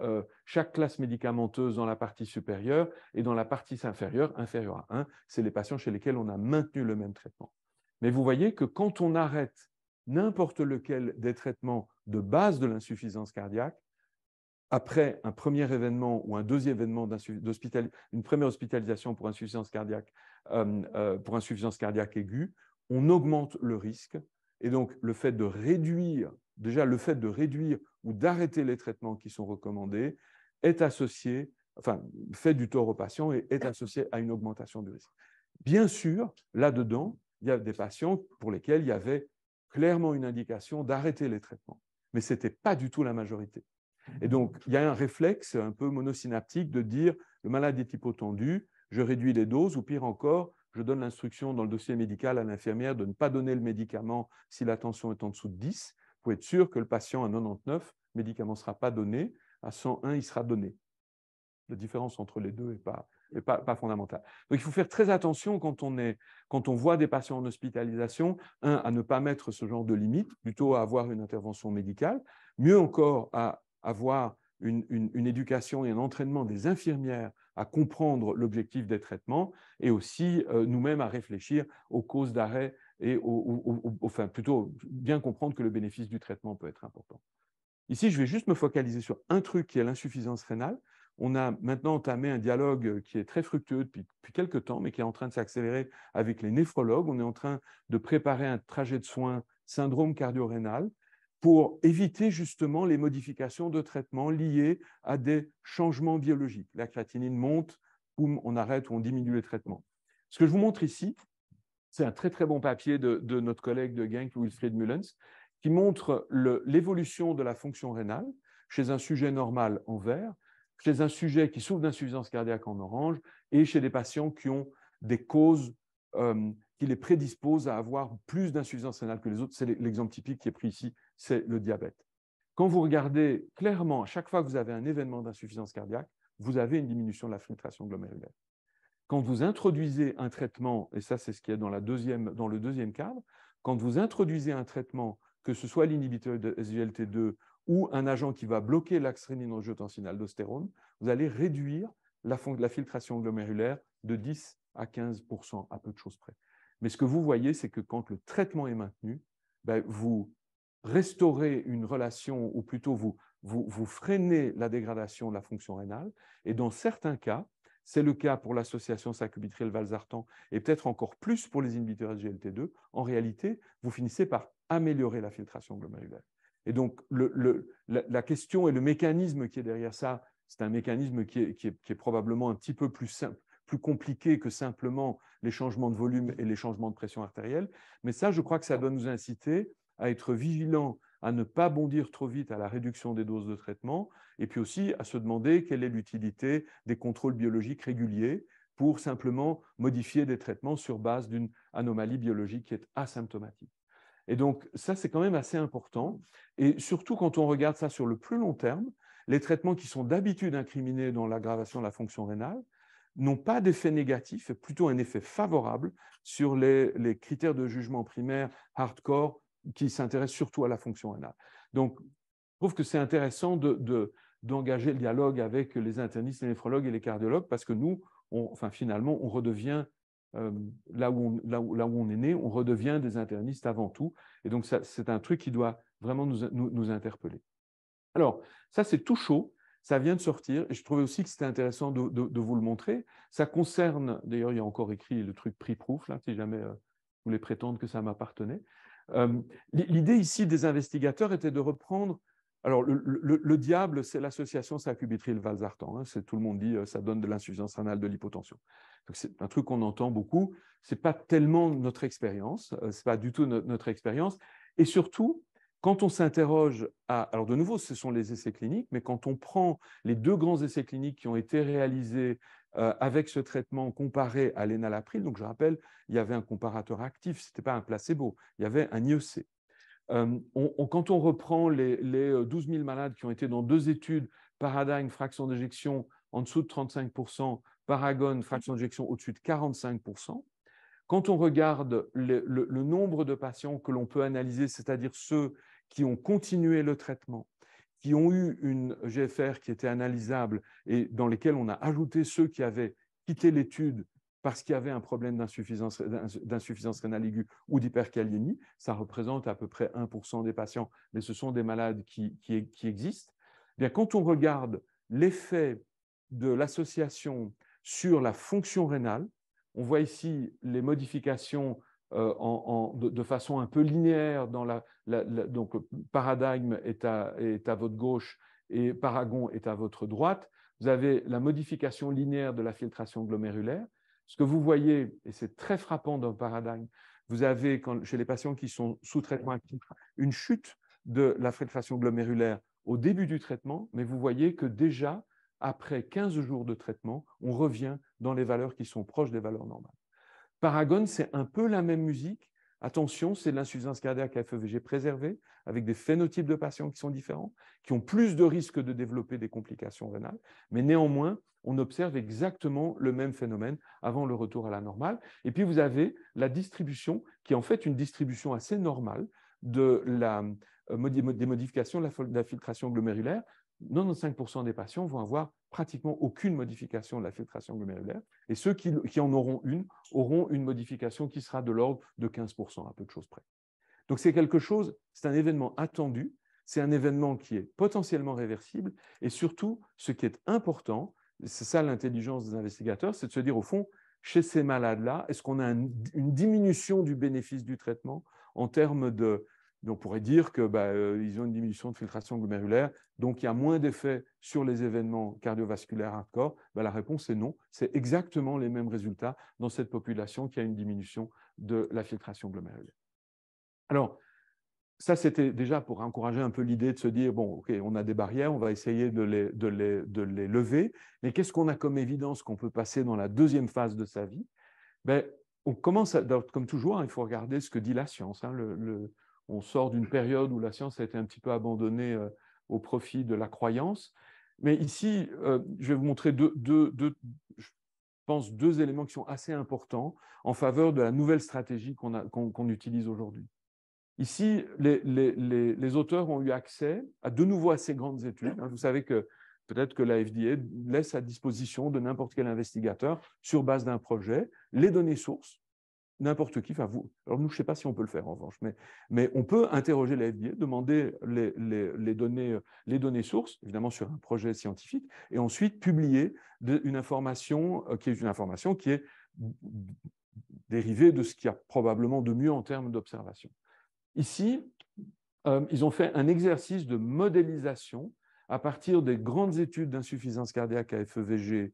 chaque classe médicamenteuse dans la partie supérieure et dans la partie inférieure à 1, c'est les patients chez lesquels on a maintenu le même traitement. Mais vous voyez que quand on arrête n'importe lequel des traitements de base de l'insuffisance cardiaque, après un premier événement ou un deuxième événement une première hospitalisation pour insuffisance cardiaque aiguë, on augmente le risque. Et donc, le fait de réduire ou d'arrêter les traitements qui sont recommandés est associé, fait du tort aux patients et est associé à une augmentation du risque. Bien sûr, là-dedans, il y a des patients pour lesquels il y avait clairement une indication d'arrêter les traitements. Mais ce n'était pas du tout la majorité. Et donc, il y a un réflexe un peu monosynaptique de dire le malade est hypotendu, je réduis les doses, ou pire encore, je donne l'instruction dans le dossier médical à l'infirmière de ne pas donner le médicament si la tension est en dessous de 10. Pour être sûr que le patient à 99, le médicament ne sera pas donné, à 101, il sera donné. La différence entre les deux n'est pas fondamentale. Donc, il faut faire très attention quand on voit des patients en hospitalisation, à ne pas mettre ce genre de limite, plutôt à avoir une intervention médicale, mieux encore à avoir une éducation et un entraînement des infirmières à comprendre l'objectif des traitements et aussi nous-mêmes à réfléchir aux causes d'arrêt et plutôt bien comprendre que le bénéfice du traitement peut être important. Ici, je vais juste me focaliser sur un truc qui est l'insuffisance rénale. On a maintenant entamé un dialogue qui est très fructueux depuis quelques temps, mais qui est en train de s'accélérer avec les néphrologues. On est en train de préparer un trajet de soins syndrome cardio-rénal pour éviter justement les modifications de traitement liées à des changements biologiques. La créatinine monte, boum, on arrête ou on diminue les traitements. Ce que je vous montre ici, c'est un très très bon papier de notre collègue de Genk, Wilfried Mullens, qui montre l'évolution de la fonction rénale chez un sujet normal en vert, chez un sujet qui souffre d'insuffisance cardiaque en orange et chez des patients qui ont des causes qui les prédispose à avoir plus d'insuffisance rénale que les autres. C'est l'exemple typique qui est pris ici, c'est le diabète. Quand vous regardez clairement, à chaque fois que vous avez un événement d'insuffisance cardiaque, vous avez une diminution de la filtration glomérulaire. Quand vous introduisez un traitement, et ça c'est ce qui est dans le deuxième cadre, quand vous introduisez un traitement, que ce soit l'inhibiteur de SGLT2 ou un agent qui va bloquer l'axénine-angiotensin-aldostérone, vous allez réduire la filtration glomérulaire de 10 à 15%, à peu de choses près. Mais ce que vous voyez, c'est que quand le traitement est maintenu, ben, vous restaurez une relation, ou plutôt vous freinez la dégradation de la fonction rénale, et dans certains cas, c'est le cas pour l'association sacubitril/valsartan et peut-être encore plus pour les inhibiteurs SGLT2, en réalité, vous finissez par améliorer la filtration glomérulaire. Et donc, la question et le mécanisme qui est derrière ça, c'est un mécanisme qui est probablement un petit peu plus simple, plus compliqué que simplement les changements de volume et les changements de pression artérielle. Mais ça, je crois que ça doit nous inciter à être vigilants, à ne pas bondir trop vite à la réduction des doses de traitement, et puis aussi à se demander quelle est l'utilité des contrôles biologiques réguliers pour simplement modifier des traitements sur base d'une anomalie biologique qui est asymptomatique. Et donc, ça, c'est quand même assez important. Et surtout, quand on regarde ça sur le plus long terme, les traitements qui sont d'habitude incriminés dans l'aggravation de la fonction rénale n'ont pas d'effet négatif, et plutôt un effet favorable sur les critères de jugement primaire hardcore qui s'intéressent surtout à la fonction rénale. Donc, je trouve que c'est intéressant d'engager le dialogue avec les internistes, les néphrologues et les cardiologues, parce que nous, finalement, on redevient, là où on est né, on redevient des internistes avant tout. Et donc, c'est un truc qui doit vraiment nous interpeller. Alors, ça, c'est tout chaud. Ça vient de sortir. Et je trouvais aussi que c'était intéressant de vous le montrer. Ça concerne, d'ailleurs, il y a encore écrit le truc prix-proof, là, si jamais vous voulez prétendre que ça m'appartenait. L'idée ici des investigateurs était de reprendre. Alors, le diable, c'est l'association sacubitril/valsartan. Tout le monde dit ça donne de l'insuffisance rénale, de l'hypotension. C'est un truc qu'on entend beaucoup. Ce n'est pas tellement notre expérience. Ce n'est pas du tout notre expérience. Et surtout, quand on s'interroge alors de nouveau, ce sont les essais cliniques, mais quand on prend les 2 grands essais cliniques qui ont été réalisés avec ce traitement comparé à l'enalapril, donc je rappelle, il y avait un comparateur actif, ce n'était pas un placebo, il y avait un IEC. Quand on reprend les 12 000 malades qui ont été dans 2 études, Paradigm, fraction d'éjection en dessous de 35%, Paragon, fraction d'éjection au-dessus de 45%, quand on regarde le nombre de patients que l'on peut analyser, c'est-à-dire ceux qui ont continué le traitement, qui ont eu une GFR qui était analysable et dans lesquels on a ajouté ceux qui avaient quitté l'étude parce qu'il y avait un problème d'insuffisance rénale aiguë ou d'hyperkaliémie, ça représente à peu près 1% des patients, mais ce sont des malades qui existent. Bien, quand on regarde l'effet de l'association sur la fonction rénale, on voit ici les modifications de façon un peu linéaire. Donc, Paradigm est à votre gauche et Paragon est à votre droite. Vous avez la modification linéaire de la filtration glomérulaire. Ce que vous voyez, et c'est très frappant dans Paradigm, vous avez, chez les patients qui sont sous traitement actif, une chute de la filtration glomérulaire au début du traitement, mais vous voyez que déjà, après 15 jours de traitement, on revient dans les valeurs qui sont proches des valeurs normales. Paragon, c'est un peu la même musique. Attention, c'est de l'insuffisance cardiaque à FEVG préservée, avec des phénotypes de patients qui sont différents, qui ont plus de risques de développer des complications rénales, mais néanmoins, on observe exactement le même phénomène avant le retour à la normale. Et puis, vous avez la distribution, qui est en fait une distribution assez normale des modifications de la filtration glomérulaire. 95% des patients vont avoir pratiquement aucune modification de la filtration glomérulaire, et ceux qui en auront une modification qui sera de l'ordre de 15%, à peu de choses près. Donc c'est quelque chose, c'est un événement attendu, c'est un événement qui est potentiellement réversible, et surtout, ce qui est important, c'est ça l'intelligence des investigateurs, c'est de se dire au fond, chez ces malades-là, est-ce qu'on a une diminution du bénéfice du traitement en termes de... On pourrait dire qu'ils ont une diminution de filtration glomérulaire, donc il y a moins d'effet sur les événements cardiovasculaires hardcore. La réponse est non. C'est exactement les mêmes résultats dans cette population qui a une diminution de la filtration glomérulaire. Alors, ça, c'était déjà pour encourager un peu l'idée de se dire, bon, OK, on a des barrières, on va essayer de les lever, mais qu'est-ce qu'on a comme évidence qu'on peut passer dans la deuxième phase de sa vie? on commence, comme toujours, il faut regarder ce que dit la science. On sort d'une période où la science a été un petit peu abandonnée au profit de la croyance. Mais ici, je vais vous montrer je pense, deux éléments qui sont assez importants en faveur de la nouvelle stratégie qu'on utilise aujourd'hui. Ici, les auteurs ont eu accès de nouveau à ces grandes études. Vous savez que peut-être que la FDA laisse à disposition de n'importe quel investigateur, sur base d'un projet, les données sources, n'importe qui, enfin vous. Alors nous, je ne sais pas si on peut le faire en revanche, mais on peut interroger la FDA, demander les données sources, évidemment sur un projet scientifique, et ensuite publier une information qui est dérivée de ce qu'il y a probablement de mieux en termes d'observation. Ici, ils ont fait un exercice de modélisation à partir des grandes études d'insuffisance cardiaque à FEVG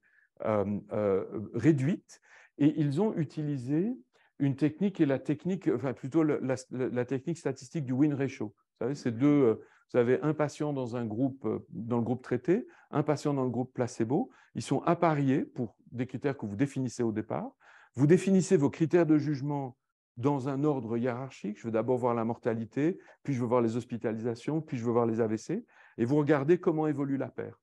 réduites, et ils ont utilisé une technique qui est la technique, enfin plutôt la technique statistique du win ratio. Vous savez, c'est vous avez un patient dans le groupe traité, un patient dans le groupe placebo. Ils sont appariés pour des critères que vous définissez au départ. Vous définissez vos critères de jugement dans un ordre hiérarchique. Je veux d'abord voir la mortalité, puis je veux voir les hospitalisations, puis je veux voir les AVC, et vous regardez comment évolue la paire.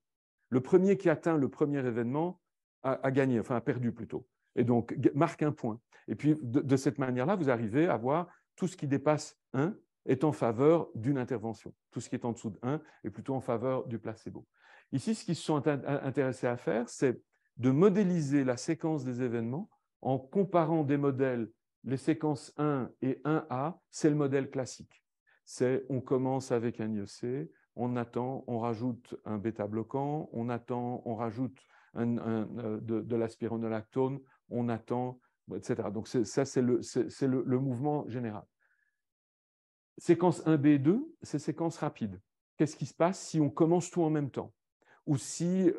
Le premier qui atteint le premier événement a gagné, enfin a perdu plutôt, et donc marque un point. Et puis de cette manière-là, vous arrivez à voir tout ce qui dépasse 1 est en faveur d'une intervention. Tout ce qui est en dessous de 1 est plutôt en faveur du placebo. Ici, ce qu'ils se sont intéressés à faire, c'est de modéliser la séquence des événements en comparant des modèles. Les séquences 1 et 1A, c'est le modèle classique. C'est on commence avec un IEC, on attend, on rajoute un bêta-bloquant, on attend, on rajoute de l'aspironolactone, on attend, etc. Donc ça, c'est le mouvement général. Séquence 1B et 2, c'est séquence rapide. Qu'est-ce qui se passe si on commence tout en même temps? Ou si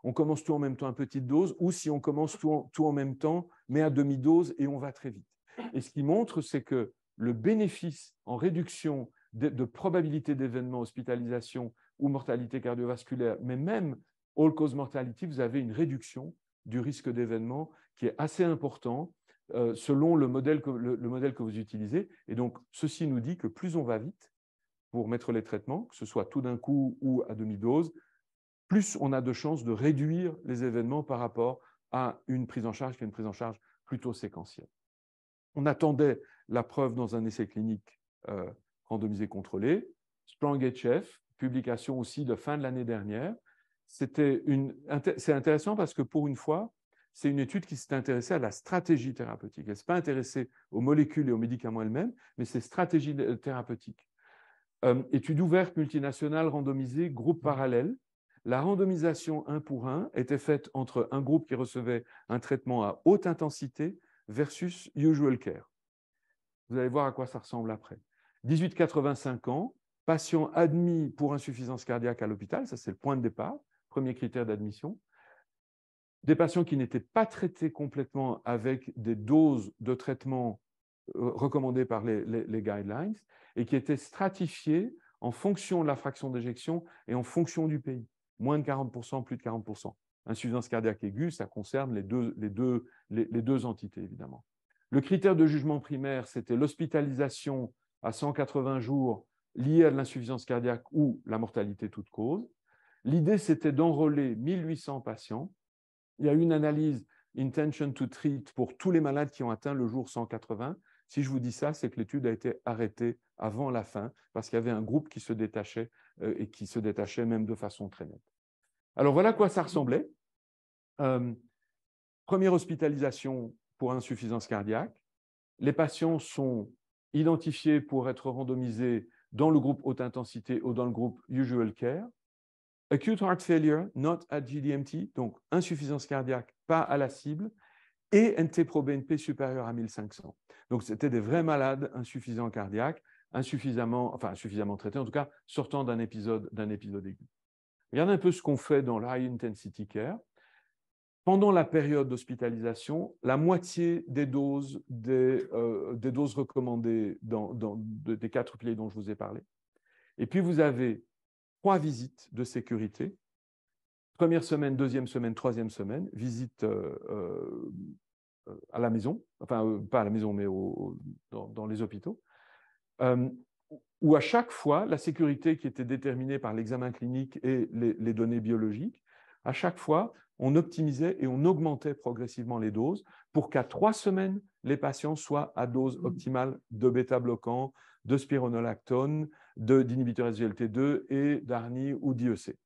on commence tout en même temps à petite dose, ou si on commence tout en même temps, mais à demi-dose et on va très vite. Et ce qui montre, c'est que le bénéfice en réduction de probabilité d'événements, hospitalisation ou mortalité cardiovasculaire, mais même all-cause mortality, vous avez une réduction du risque d'événement qui est assez important selon le modèle que vous utilisez. Et donc, ceci nous dit que plus on va vite pour mettre les traitements, que ce soit tout d'un coup ou à demi-dose, plus on a de chances de réduire les événements par rapport à une prise en charge qui est une prise en charge plutôt séquentielle. On attendait la preuve dans un essai clinique randomisé contrôlé. Strong-HF, publication aussi de fin de l'année dernière. C'est intéressant parce que pour une fois, c'est une étude qui s'est intéressée à la stratégie thérapeutique. Elle ne s'est pas intéressée aux molécules et aux médicaments elles-mêmes, mais c'est stratégie thérapeutique. Étude ouverte, multinationale, randomisée, groupe parallèle. La randomisation 1 pour 1 était faite entre un groupe qui recevait un traitement à haute intensité versus usual care. Vous allez voir à quoi ça ressemble après. 18-85 ans, patient admis pour insuffisance cardiaque à l'hôpital, ça c'est le point de départ, premier critère d'admission. Des patients qui n'étaient pas traités complètement avec des doses de traitement recommandées par les guidelines et qui étaient stratifiés en fonction de la fraction d'éjection et en fonction du pays. Moins de 40%, plus de 40%. Insuffisance cardiaque aiguë, ça concerne les deux entités, évidemment. Le critère de jugement primaire, c'était l'hospitalisation à 180 jours liée à l'insuffisance cardiaque ou la mortalité toute cause. L'idée, c'était d'enrôler 1800 patients. Il y a une analyse intention to treat pour tous les malades qui ont atteint le jour 180. Si je vous dis ça, c'est que l'étude a été arrêtée avant la fin parce qu'il y avait un groupe qui se détachait et qui se détachait même de façon très nette. Alors voilà à quoi ça ressemblait. Première hospitalisation pour insuffisance cardiaque. Les patients sont identifiés pour être randomisés dans le groupe haute intensité ou dans le groupe usual care. Acute heart failure, not at GDMT, donc insuffisance cardiaque, pas à la cible, et NT-proBNP supérieur à 1500. Donc, c'était des vrais malades insuffisants cardiaques, insuffisamment traités, en tout cas, sortant d'un épisode aigu. Regardez un peu ce qu'on fait dans l'high intensity care. Pendant la période d'hospitalisation, la moitié des doses recommandées des 4 piliers dont je vous ai parlé. Et puis, vous avez 3 visites de sécurité. Première semaine, deuxième semaine, troisième semaine, visite à la maison, enfin, pas à la maison, mais dans les hôpitaux, où à chaque fois, la sécurité qui était déterminée par l'examen clinique et les données biologiques, à chaque fois, on optimisait et on augmentait progressivement les doses pour qu'à 3 semaines, les patients soient à dose optimale de bêta-bloquants, de spironolactone, d'inhibiteurs SGLT2 et d'ARNI ou d'IEC.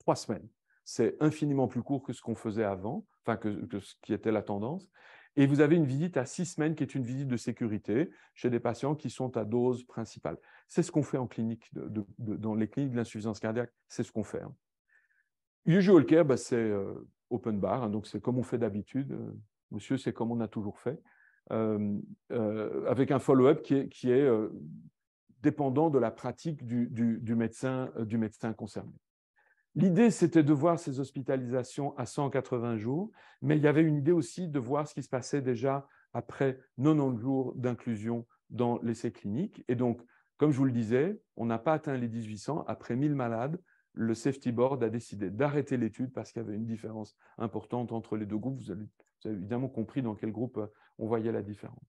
3 semaines. C'est infiniment plus court que ce qu'on faisait avant, enfin que ce qui était la tendance. Et vous avez une visite à 6 semaines qui est une visite de sécurité chez des patients qui sont à dose principale. C'est ce qu'on fait en clinique, dans les cliniques de l'insuffisance cardiaque, c'est ce qu'on fait. Usual care, c'est open bar, donc c'est comme on fait d'habitude. Monsieur, c'est comme on a toujours fait, avec un follow-up qui est dépendant de la pratique du médecin concerné. L'idée, c'était de voir ces hospitalisations à 180 jours, mais il y avait une idée aussi de voir ce qui se passait déjà après 90 jours d'inclusion dans l'essai clinique. Et donc, comme je vous le disais, on n'a pas atteint les 1800. Après 1000 malades, le safety board a décidé d'arrêter l'étude parce qu'il y avait une différence importante entre les deux groupes. Vous avez évidemment compris dans quel groupe on voyait la différence.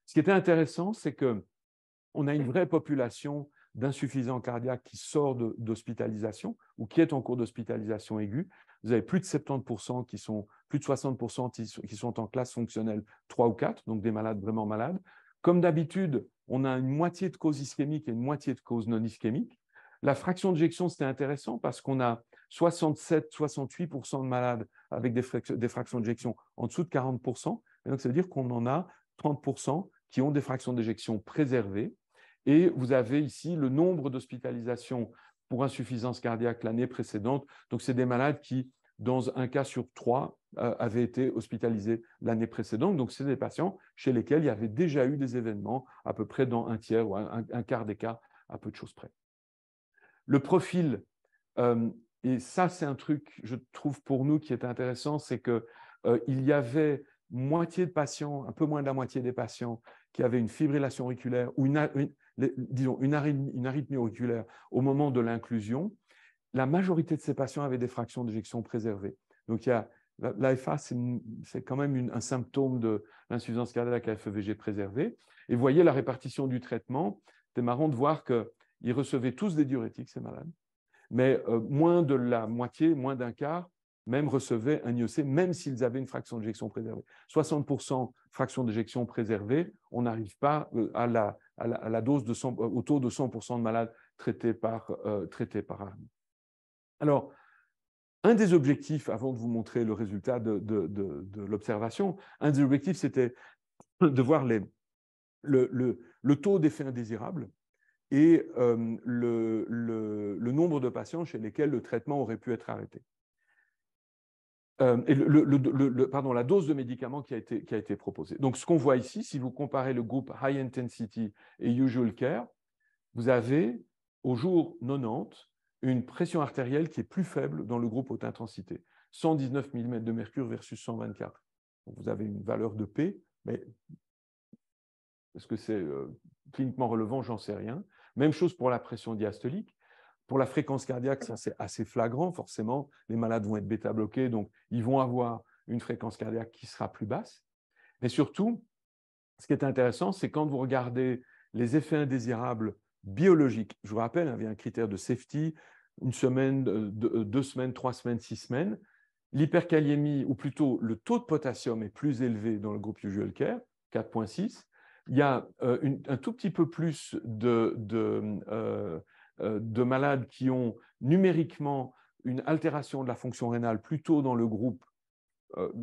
Ce qui était intéressant, c'est qu'on a une vraie population d'insuffisants cardiaques qui sort d'hospitalisation ou qui est en cours d'hospitalisation aiguë. Vous avez plus de 70% plus de 60% qui sont en classe fonctionnelle 3 ou 4, donc des malades vraiment malades. Comme d'habitude, on a une moitié de cause ischémique et une moitié de cause non ischémique. La fraction d'éjection, c'était intéressant parce qu'on a 67-68% de malades avec des fractions d'éjection en dessous de 40%. Et donc, ça veut dire qu'on en a 30% qui ont des fractions d'éjection préservées. Et vous avez ici le nombre d'hospitalisations pour insuffisance cardiaque l'année précédente. Donc, c'est des malades qui, dans un cas sur 3, avaient été hospitalisés l'année précédente. Donc, c'est des patients chez lesquels il y avait déjà eu des événements à peu près dans un tiers ou un quart des cas, à peu de choses près. Le profil, et ça, c'est un truc, je trouve, pour nous qui est intéressant, c'est qu'il y avait moitié de patients, un peu moins de la moitié des patients qui avaient une fibrillation auriculaire ou une arythmie auriculaire au moment de l'inclusion. La majorité de ces patients avaient des fractions d'éjection préservées. Donc, l'AFA, c'est quand même un symptôme de l'insuffisance cardiaque à FEVG préservée. Et vous voyez la répartition du traitement. C'est marrant de voir qu'ils recevaient tous des diurétiques, ces malades, mais moins de la moitié, moins d'un quart, même recevaient un IEC, même s'ils avaient une fraction d'éjection préservée. 60% fraction d'éjection préservée, on n'arrive pas à la dose au taux de 100% de malades traités par ARNI. Alors, un des objectifs, avant de vous montrer le résultat de l'observation, un des objectifs, c'était de voir le taux d'effet indésirable et le nombre de patients chez lesquels le traitement aurait pu être arrêté. Et la dose de médicaments qui a été proposée. Donc, ce qu'on voit ici, si vous comparez le groupe High Intensity et Usual Care, vous avez, au jour 90, une pression artérielle qui est plus faible dans le groupe haute intensité. 119 mm de mercure versus 124. Donc, vous avez une valeur de P, mais est-ce que c'est cliniquement relevant? J'en sais rien. Même chose pour la pression diastolique. Pour la fréquence cardiaque, ça c'est assez flagrant, forcément. Les malades vont être bêta-bloqués, donc ils vont avoir une fréquence cardiaque qui sera plus basse. Mais surtout, ce qui est intéressant, c'est quand vous regardez les effets indésirables biologiques. Je vous rappelle, il y avait un critère de safety, 1 semaine, 2 semaines, 3 semaines, 6 semaines. L'hyperkaliémie, ou plutôt le taux de potassium est plus élevé dans le groupe Usual Care, 4,6. Il y a un tout petit peu plus de malades qui ont numériquement une altération de la fonction rénale plutôt dans le groupe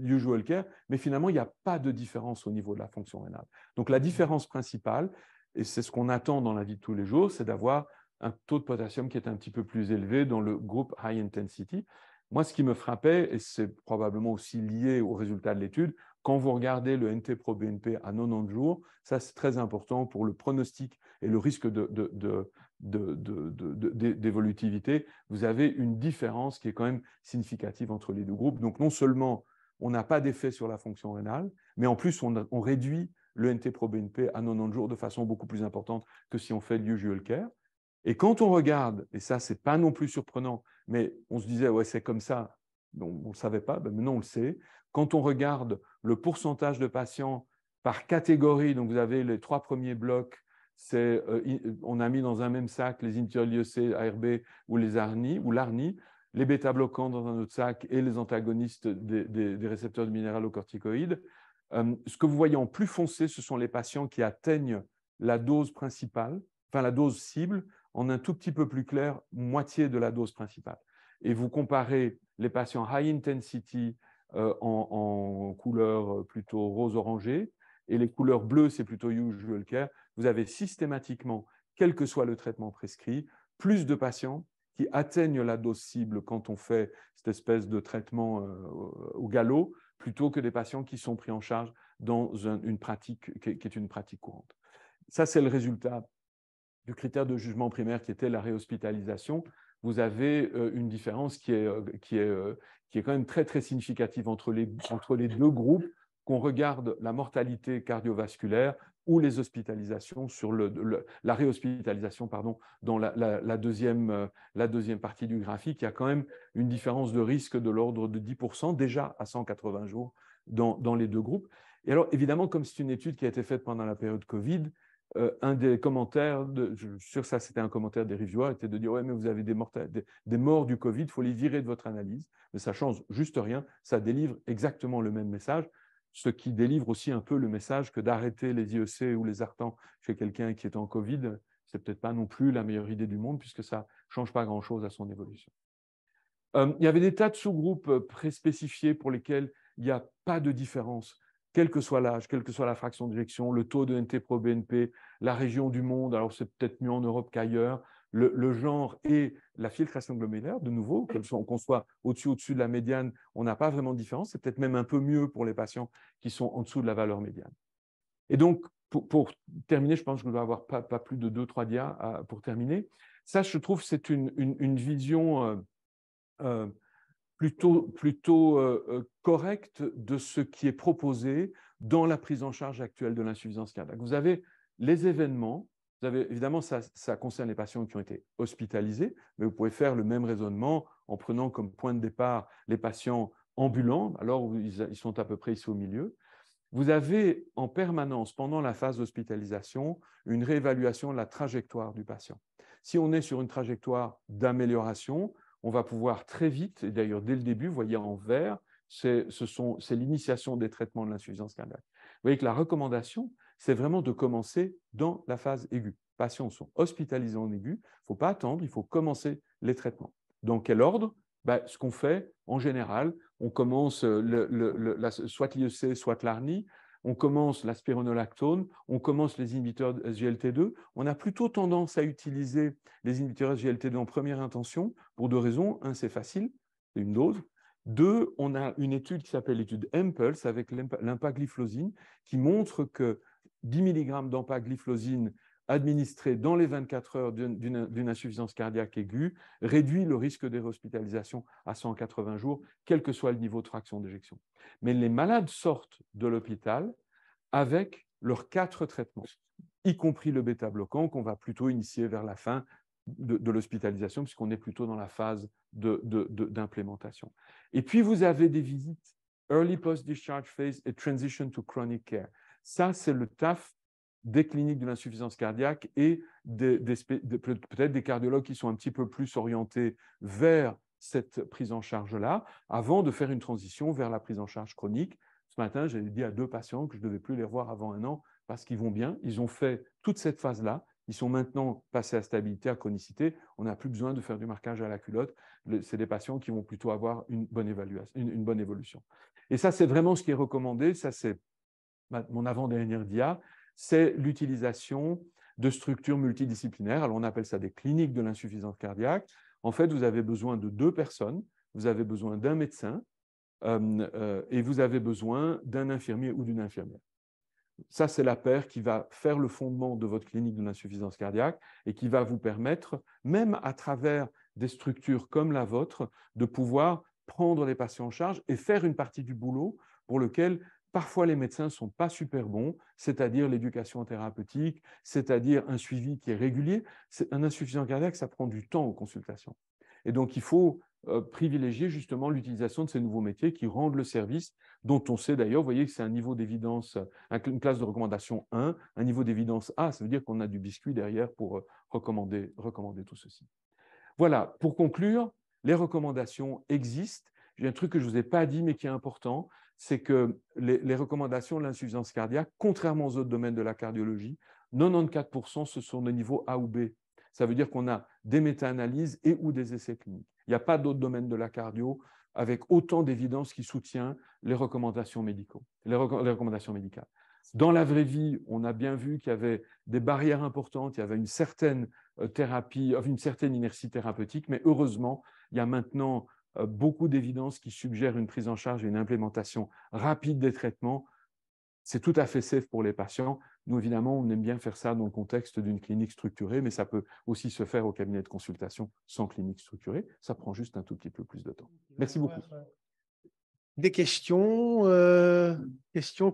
Usual Care, mais finalement, il n'y a pas de différence au niveau de la fonction rénale. Donc, la différence principale, et c'est ce qu'on attend dans la vie de tous les jours, c'est d'avoir un taux de potassium qui est un petit peu plus élevé dans le groupe High Intensity. Moi, ce qui me frappait, et c'est probablement aussi lié au résultat de l'étude, quand vous regardez le NT-proBNP à 90 jours, ça c'est très important pour le pronostic et le risque d'évolutivité. Vous avez une différence qui est quand même significative entre les deux groupes. Donc non seulement on n'a pas d'effet sur la fonction rénale, mais en plus on réduit le NT-proBNP à 90 jours de façon beaucoup plus importante que si on fait l'Usual Care. Et quand on regarde, et ça c'est pas non plus surprenant, mais on se disait ouais c'est comme ça, on ne le savait pas, ben maintenant on le sait. Quand on regarde le pourcentage de patients par catégorie, donc vous avez les 3 premiers blocs, on a mis dans un même sac les inhibiteurs de l'IEC, ARB ou les ARNI, ou l'ARNI, les bêta-bloquants dans un autre sac et les antagonistes des récepteurs de minéralocorticoïdes. Ce que vous voyez en plus foncé, ce sont les patients qui atteignent la dose principale, enfin la dose cible, en un tout petit peu plus clair, moitié de la dose principale. Et vous comparez les patients high intensity en couleur plutôt rose-orangé, et les couleurs bleues, c'est plutôt usual care. Vous avez systématiquement, quel que soit le traitement prescrit, plus de patients qui atteignent la dose cible quand on fait cette espèce de traitement au galop, plutôt que des patients qui sont pris en charge dans une pratique qui est une pratique courante. Ça, c'est le résultat du critère de jugement primaire qui était la réhospitalisation. Vous avez une différence qui est quand même très, très significative entre les deux groupes, qu'on regarde la mortalité cardiovasculaire ou les hospitalisations sur la réhospitalisation pardon, dans la deuxième partie du graphique. Il y a quand même une différence de risque de l'ordre de 10% déjà à 180 jours dans les deux groupes. Et alors, évidemment, comme c'est une étude qui a été faite pendant la période Covid, un des commentaires, je suis sûr que ça c'était un commentaire des reviewers, était de dire ouais mais vous avez des morts du Covid, il faut les virer de votre analyse, mais ça change juste rien, ça délivre exactement le même message, ce qui délivre aussi un peu le message que d'arrêter les IEC ou les ARTAN chez quelqu'un qui est en Covid, c'est peut-être pas non plus la meilleure idée du monde puisque ça change pas grand-chose à son évolution. Il y avait des tas de sous-groupes préspécifiés pour lesquels il n'y a pas de différence, quel que soit l'âge, quelle que soit la fraction d'éjection, le taux de NT-proBNP, la région du monde, alors c'est peut-être mieux en Europe qu'ailleurs, le genre et la filtration glomérulaire, de nouveau, qu'on soit au-dessus ou au-dessus de la médiane, on n'a pas vraiment de différence, c'est peut-être même un peu mieux pour les patients qui sont en dessous de la valeur médiane. Et donc, pour terminer, je pense que je dois avoir pas plus de 2-3 dias pour terminer. Ça, je trouve, c'est une vision plutôt correcte de ce qui est proposé dans la prise en charge actuelle de l'insuffisance cardiaque. Vous avez les événements, vous avez, évidemment, ça concerne les patients qui ont été hospitalisés, mais vous pouvez faire le même raisonnement en prenant comme point de départ les patients ambulants, alors ils sont à peu près ici au milieu. Vous avez en permanence, pendant la phase d'hospitalisation, une réévaluation de la trajectoire du patient. Si on est sur une trajectoire d'amélioration, on va pouvoir très vite, et d'ailleurs dès le début, vous voyez en vert, c'est l'initiation des traitements de l'insuffisance cardiaque. Vous voyez que la recommandation, c'est vraiment de commencer dans la phase aiguë. Les patients sont hospitalisés en aigu, il ne faut pas attendre, il faut commencer les traitements. Dans quel ordre? Ce qu'on fait, en général, on commence soit l'IEC, soit l'ARNI, on commence la spironolactone, on commence les inhibiteurs SGLT2. On a plutôt tendance à utiliser les inhibiteurs SGLT2 en première intention pour deux raisons. Un, c'est facile, c'est une dose. Deux, on a une étude qui s'appelle l'étude Impulse avec l'empagliflozine qui montre que 10 mg d'empagliflozine administré dans les 24 heures d'une insuffisance cardiaque aiguë réduit le risque de réhospitalisation à 180 jours, quel que soit le niveau de fraction d'éjection. Mais les malades sortent de l'hôpital avec leurs 4 traitements, y compris le bêta-bloquant qu'on va plutôt initier vers la fin de l'hospitalisation, puisqu'on est plutôt dans la phase d'implémentation. Et puis, vous avez des visites early post-discharge phase et transition to chronic care. Ça, c'est le taf des cliniques de l'insuffisance cardiaque et peut-être des cardiologues qui sont un petit peu plus orientés vers cette prise en charge-là, avant de faire une transition vers la prise en charge chronique. Ce matin, j'ai dit à 2 patients que je ne devais plus les revoir avant 1 an parce qu'ils vont bien. Ils ont fait toute cette phase-là. Ils sont maintenant passés à stabilité, à chronicité. On n'a plus besoin de faire du marquage à la culotte. C'est des patients qui vont plutôt avoir une bonne évolution. Et ça, c'est vraiment ce qui est recommandé. Ça, c'est mon avant-dernière dia. C'est l'utilisation de structures multidisciplinaires. Alors, on appelle ça des cliniques de l'insuffisance cardiaque. En fait, vous avez besoin de 2 personnes. Vous avez besoin d'un médecin et vous avez besoin d'un infirmier ou d'une infirmière. Ça, c'est la paire qui va faire le fondement de votre clinique de l'insuffisance cardiaque et qui va vous permettre, même à travers des structures comme la vôtre, de pouvoir prendre les patients en charge et faire une partie du boulot pour lequel parfois les médecins ne sont pas super bons, c'est-à-dire l'éducation thérapeutique, c'est-à-dire un suivi qui est régulier. Un insuffisant cardiaque, ça prend du temps aux consultations. Et donc, il faut privilégier justement l'utilisation de ces nouveaux métiers qui rendent le service, dont on sait d'ailleurs, vous voyez que c'est un niveau d'évidence, une classe de recommandation 1, un niveau d'évidence A, ça veut dire qu'on a du biscuit derrière pour recommander tout ceci. Voilà, pour conclure, les recommandations existent. J'ai un truc que je ne vous ai pas dit, mais qui est important, c'est que les recommandations de l'insuffisance cardiaque, contrairement aux autres domaines de la cardiologie, 94% ce sont de niveau A ou B. Ça veut dire qu'on a des méta-analyses et ou des essais cliniques. Il n'y a pas d'autre domaine de la cardio avec autant d'évidence qui soutient les recommandations médicales. Dans la vraie vie, on a bien vu qu'il y avait des barrières importantes, il y avait une certaine thérapie, une certaine inertie thérapeutique, mais heureusement, il y a maintenant beaucoup d'évidence qui suggèrent une prise en charge et une implémentation rapide des traitements. C'est tout à fait safe pour les patients. Nous, évidemment, on aime bien faire ça dans le contexte d'une clinique structurée, mais ça peut aussi se faire au cabinet de consultation sans clinique structurée. Ça prend juste un tout petit peu plus de temps. Merci beaucoup. Des questions,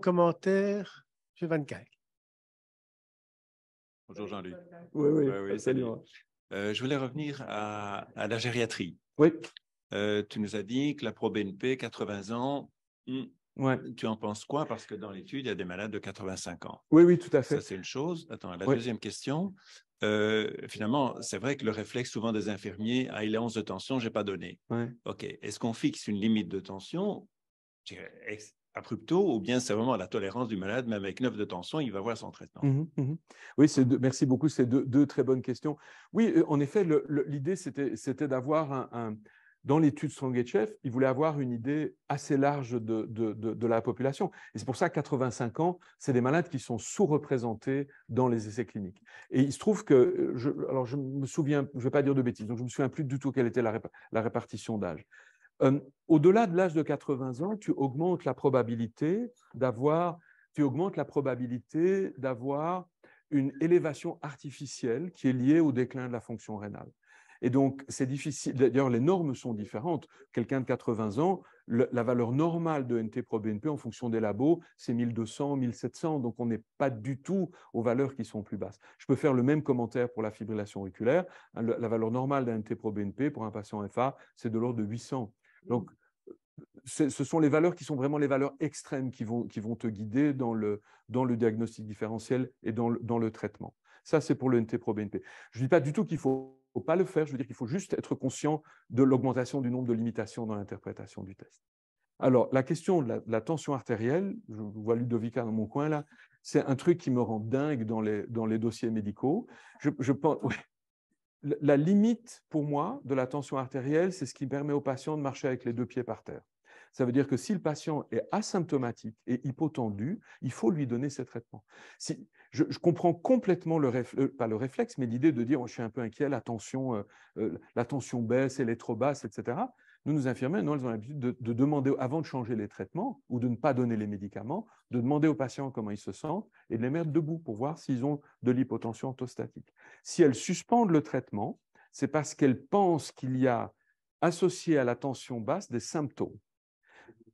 commentaires? M. Van Kijk. Bonjour Jean-Luc. Oui, salut. Je voulais revenir à la gériatrie. Oui. Tu nous as dit que la pro-BNP, 80 ans, tu en penses quoi? Parce que dans l'étude, il y a des malades de 85 ans. Oui, tout à fait. Ça, c'est une chose. Attends, la deuxième question. Finalement, c'est vrai que le réflexe souvent des infirmiers, il est 11 de tension, je n'ai pas donné. OK. Est-ce qu'on fixe une limite de tension abrupto, ou bien c'est vraiment la tolérance du malade, même avec 9 de tension, il va voir son traitement? Oui, merci beaucoup, c'est deux très bonnes questions. Oui, en effet, l'idée, c'était d'avoir dans l'étude Strong-Etcheff, il voulait avoir une idée assez large de la population. Et c'est pour ça que 85 ans, c'est des malades qui sont sous-représentés dans les essais cliniques. Et il se trouve que, alors je me souviens, je ne vais pas dire de bêtises, donc je ne me souviens plus du tout quelle était la répartition d'âge. Au-delà de l'âge de 80 ans, tu augmentes la probabilité d'avoir une élévation artificielle qui est liée au déclin de la fonction rénale. Et donc, c'est difficile. D'ailleurs, les normes sont différentes. Quelqu'un de 80 ans, la valeur normale de NT-proBNP en fonction des labos, c'est 1200, 1700. Donc, on n'est pas du tout aux valeurs qui sont plus basses. Je peux faire le même commentaire pour la fibrillation auriculaire. La valeur normale d'un NT-proBNP pour un patient FA, c'est de l'ordre de 800. Donc, ce sont les valeurs qui sont vraiment les valeurs extrêmes qui vont te guider dans le diagnostic différentiel et dans le traitement. Ça, c'est pour le NT-proBNP. Je ne dis pas du tout qu'il ne faut pas le faire, je veux dire qu'il faut juste être conscient de l'augmentation du nombre de limitations dans l'interprétation du test. Alors, la question de la tension artérielle, je vois Ludovica dans mon coin là, c'est un truc qui me rend dingue dans les dossiers médicaux. Je pense... Ouais. La limite, pour moi, de la tension artérielle, c'est ce qui permet au patient de marcher avec les 2 pieds par terre. Ça veut dire que si le patient est asymptomatique et hypotendu, il faut lui donner ces traitements. Je comprends complètement pas le réflexe, mais l'idée de dire oh, je suis un peu inquiet, la tension baisse, elle est trop basse, etc. Nous infirmiers, elles ont l'habitude de demander, avant de changer les traitements ou de ne pas donner les médicaments, de demander aux patients comment ils se sentent et de les mettre debout pour voir s'ils ont de l'hypotension orthostatique. Si elles suspendent le traitement, c'est parce qu'elles pensent qu'il y a associé à la tension basse des symptômes.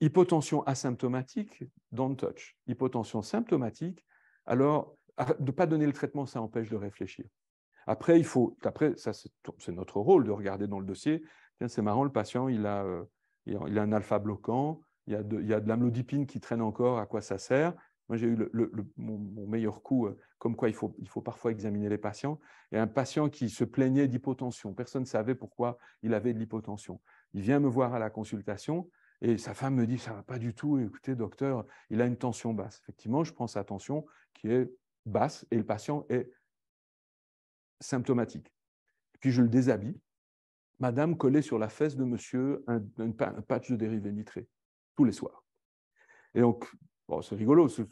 Hypotension asymptomatique, don't touch. Hypotension symptomatique, alors de ne pas donner le traitement, ça empêche de réfléchir. Après, ça c'est notre rôle de regarder dans le dossier. Tiens, c'est marrant, le patient, il a un alpha bloquant, il y a de l'amlodipine qui traîne encore, à quoi ça sert? Moi, j'ai eu mon meilleur coup, comme quoi il faut parfois examiner les patients. Et un patient qui se plaignait d'hypotension, personne ne savait pourquoi il avait de l'hypotension. Il vient me voir à la consultation et sa femme me dit, ça ne va pas du tout, écoutez, docteur, il a une tension basse. Effectivement, je prends sa tension qui est basse et le patient est symptomatique. Puis je le déshabille. Madame collait sur la fesse de monsieur un patch de dérivé nitré, tous les soirs. Et donc, bon, c'est rigolo, le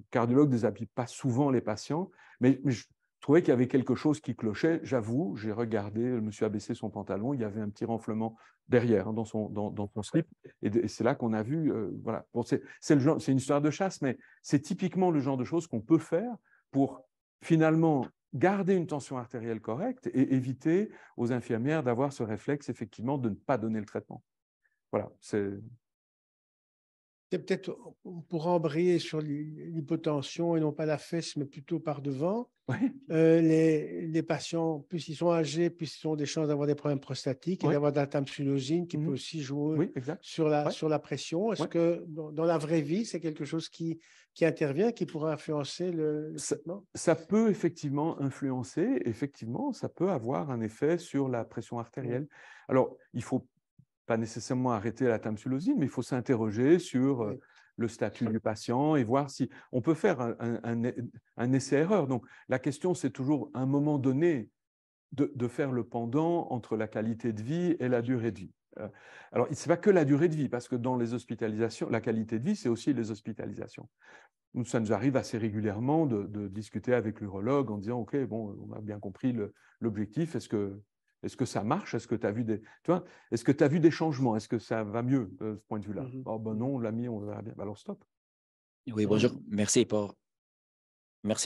cardiologue ne déshabille pas souvent les patients, mais je trouvais qu'il y avait quelque chose qui clochait. J'avoue, j'ai regardé, le monsieur a baissé son pantalon, il y avait un petit renflement derrière, hein, dans son slip, et c'est là qu'on a vu, voilà. Bon, c'est une histoire de chasse, mais c'est typiquement le genre de choses qu'on peut faire pour finalement garder une tension artérielle correcte et éviter aux infirmières d'avoir ce réflexe, effectivement, de ne pas donner le traitement. Voilà, c'est peut-être, on pourra embrayer sur l'hypotension et non pas la fesse, mais plutôt par devant. Oui. Les patients, plus ils sont âgés, plus ils ont des chances d'avoir des problèmes prostatiques et d'avoir de la tamsulosinine qui peut aussi jouer sur la pression. Est-ce que dans la vraie vie, c'est quelque chose qui intervient, qui pourrait influencer le traitement? Ça peut effectivement influencer, effectivement, ça peut avoir un effet sur la pression artérielle. Alors, il ne faut pas nécessairement arrêter la tamsulosine, mais il faut s'interroger sur le statut du patient et voir si on peut faire un essai-erreur. Donc, la question, c'est toujours, à un moment donné, de faire le pendant entre la qualité de vie et la durée de vie. Alors, ce n'est pas que la durée de vie, parce que dans les hospitalisations, la qualité de vie, c'est aussi les hospitalisations. Ça nous arrive assez régulièrement de discuter avec l'urologue en disant « Ok, bon, on a bien compris l'objectif, est-ce que ça marche? Est-ce que tu as vu est-ce que tu as vu des changements? Est-ce que ça va mieux de ce point de vue-là? Oh ben non, on l'a mis, on verra bien. Alors stop. » Oui, bonjour. Merci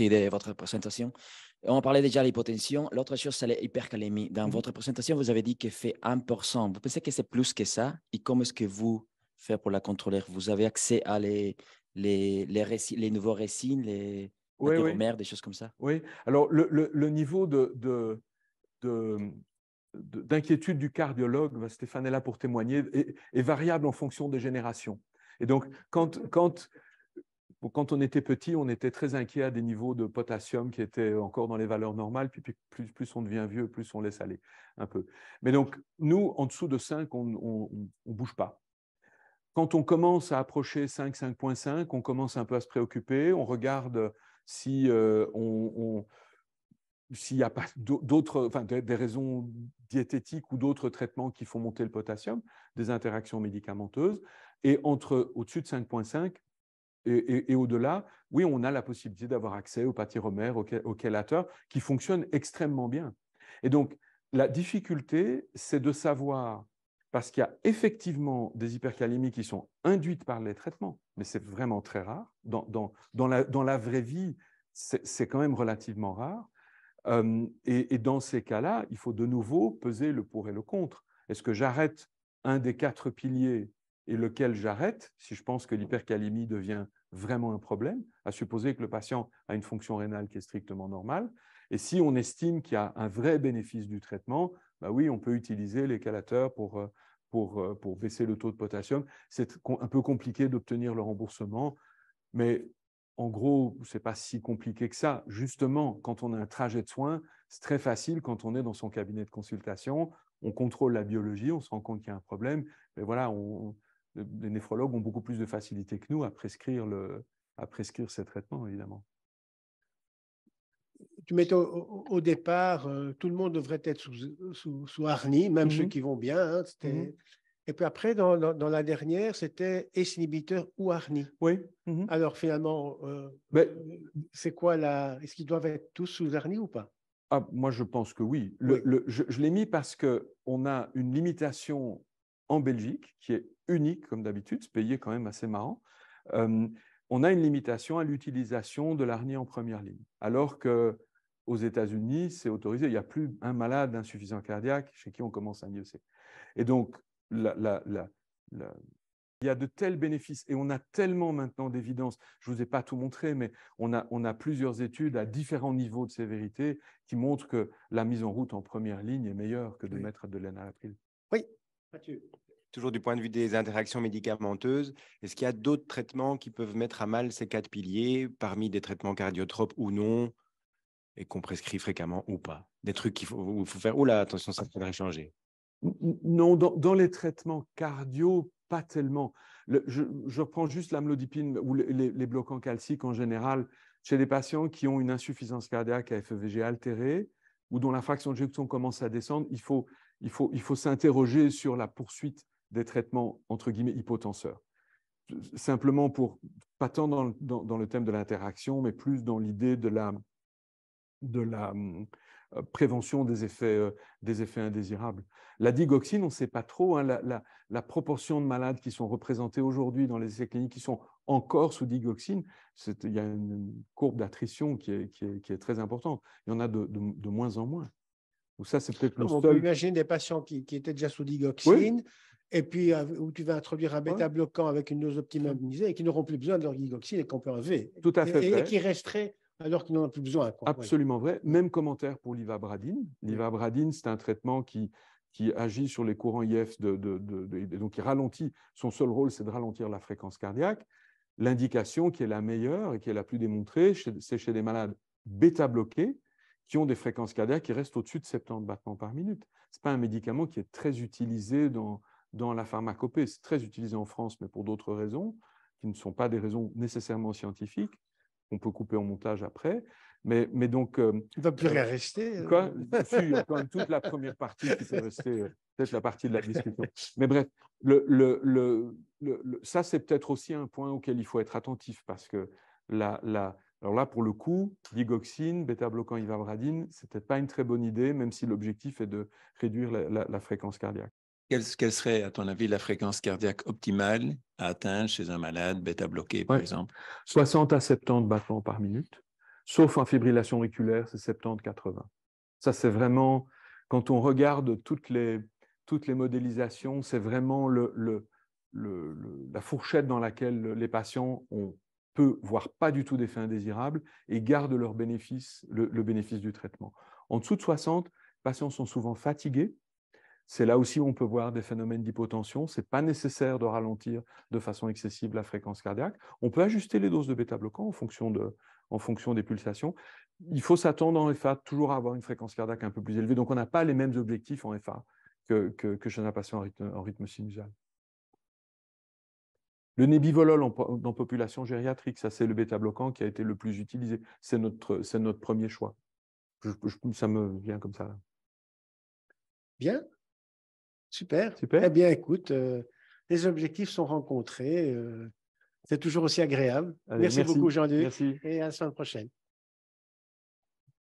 de votre présentation. On parlait déjà de l'hypotension. L'autre chose, c'est l'hypercalémie. Dans votre présentation, vous avez dit qu'elle fait 1%. Vous pensez que c'est plus que ça? Et comment est-ce que vous faites pour la contrôler? Vous avez accès à les nouveaux récines, les mères, des choses comme ça? Oui. Alors, le niveau d'inquiétude du cardiologue, Stéphane est là pour témoigner, est variable en fonction des générations. Et donc, quand on était petit, on était très inquiet à des niveaux de potassium qui étaient encore dans les valeurs normales, puis plus on devient vieux, plus on laisse aller un peu. Mais donc, nous, en dessous de 5, on ne bouge pas. Quand on commence à approcher 5, 5.5, on commence un peu à se préoccuper, on regarde si s'il n'y a pas des raisons diététiques ou d'autres traitements qui font monter le potassium, des interactions médicamenteuses. Et au-dessus de 5.5 et au-delà, oui, on a la possibilité d'avoir accès au pâtiromère, au chélateur, qui fonctionne extrêmement bien. Et donc, la difficulté, c'est de savoir, parce qu'il y a effectivement des hypercalémies qui sont induites par les traitements, mais c'est vraiment très rare. Dans la vraie vie, c'est quand même relativement rare. Et dans ces cas-là, il faut de nouveau peser le pour et le contre. Est-ce que j'arrête un des 4 piliers et lequel j'arrête, si je pense que l'hypercalémie devient vraiment un problème, à supposer que le patient a une fonction rénale qui est strictement normale. Et si on estime qu'il y a un vrai bénéfice du traitement, bah oui, on peut utiliser les chélateurs pour baisser le taux de potassium. C'est un peu compliqué d'obtenir le remboursement, mais en gros, ce n'est pas si compliqué que ça. Justement, quand on a un trajet de soins, c'est très facile quand on est dans son cabinet de consultation, on contrôle la biologie, on se rend compte qu'il y a un problème. Mais voilà, les néphrologues ont beaucoup plus de facilité que nous à prescrire ces traitements, évidemment. Tu mettais au départ, tout le monde devrait être sous harnie, même ceux qui vont bien. Hein, et puis après, dans la dernière, c'était ACE inhibiteur ou harnie. Oui. Alors finalement, c'est quoi est-ce qu'ils doivent être tous sous harnie ou pas? Moi, je pense que oui. Je l'ai mis parce qu'on a une limitation en Belgique qui est unique, comme d'habitude, c'est payé quand même assez marrant. On a une limitation à l'utilisation de l'harnie en première ligne, alors qu'aux États-Unis, c'est autorisé. Il n'y a plus un malade insuffisant cardiaque chez qui on commence un IEC. Et donc, il y a de tels bénéfices et on a tellement maintenant d'évidence. Je ne vous ai pas tout montré, mais on a plusieurs études à différents niveaux de sévérité qui montrent que la mise en route en première ligne est meilleure que de mettre de l'enalapril. Oui, Mathieu. Toujours du point de vue des interactions médicamenteuses, est-ce qu'il y a d'autres traitements qui peuvent mettre à mal ces 4 piliers, parmi des traitements cardiotropes ou non, et qu'on prescrit fréquemment ou pas? Des trucs qu'il faut faire, oula, attention, ça faudrait changer. Non, dans les traitements cardio, pas tellement. Je reprends juste l'amlodipine ou les bloquants calciques en général chez des patients qui ont une insuffisance cardiaque à FEVG altérée ou dont la fraction d'éjection commence à descendre. Il faut s'interroger sur la poursuite des traitements entre guillemets hypotenseurs. Simplement pas tant dans le thème de l'interaction, mais plus dans l'idée de la prévention des effets indésirables. La digoxine, on ne sait pas trop. Hein, la proportion de malades qui sont représentés aujourd'hui dans les essais cliniques qui sont encore sous digoxine, il y a une courbe d'attrition qui est très importante. Il y en a de moins en moins. Donc ça, c'est peut-être le seul. On peut imaginer des patients qui étaient déjà sous digoxine. et puis où tu vas introduire un bêta-bloquant avec une dose optimisée et qui n'auront plus besoin de leur digoxine et qu'on peut enlever. Tout à fait vrai. Et qui resterait alors qu'ils n'en ont plus besoin. Absolument vrai. Même commentaire pour l'ivabradine. L'ivabradine, c'est un traitement qui agit sur les courants IF, donc qui ralentit. Son seul rôle, c'est de ralentir la fréquence cardiaque. L'indication qui est la meilleure et qui est la plus démontrée, c'est chez des malades bêta-bloqués qui ont des fréquences cardiaques qui restent au-dessus de 70 battements par minute. Ce n'est pas un médicament qui est très utilisé dans la pharmacopée. C'est très utilisé en France, mais pour d'autres raisons, qui ne sont pas des raisons nécessairement scientifiques. On peut couper en montage après. Mais donc, il ne va plus rien rester. Il y a quand même toute la première partie qui peut rester, peut-être la partie de la discussion. Mais bref, ça, c'est peut-être aussi un point auquel il faut être attentif parce que alors là, pour le coup, digoxine, bêta-bloquant, ivabradine, ce n'est peut-être pas une très bonne idée, même si l'objectif est de réduire la fréquence cardiaque. Quelle serait, à ton avis, la fréquence cardiaque optimale à atteindre chez un malade bêta-bloqué, par exemple? 60 à 70 battements par minute, sauf en fibrillation auriculaire, c'est 70-80. Ça, c'est vraiment, quand on regarde toutes les modélisations, c'est vraiment la fourchette dans laquelle les patients ont peu, voire pas du tout d'effet indésirable et gardent leur bénéfice, le bénéfice du traitement. En dessous de 60, les patients sont souvent fatigués. C'est là aussi où on peut voir des phénomènes d'hypotension. Ce n'est pas nécessaire de ralentir de façon excessive la fréquence cardiaque. On peut ajuster les doses de bêta-bloquants en fonction des pulsations. Il faut s'attendre en FA toujours à avoir une fréquence cardiaque un peu plus élevée. Donc, on n'a pas les mêmes objectifs en FA que chez un patient en rythme sinusal. Le nebivolol dans population gériatrique, ça c'est le bêta-bloquant qui a été le plus utilisé. C'est notre premier choix. Ça me vient comme ça. Bien. Super. Eh bien, écoute, les objectifs sont rencontrés. C'est toujours aussi agréable. Allez, merci beaucoup, Jean-Luc. Et à la semaine prochaine.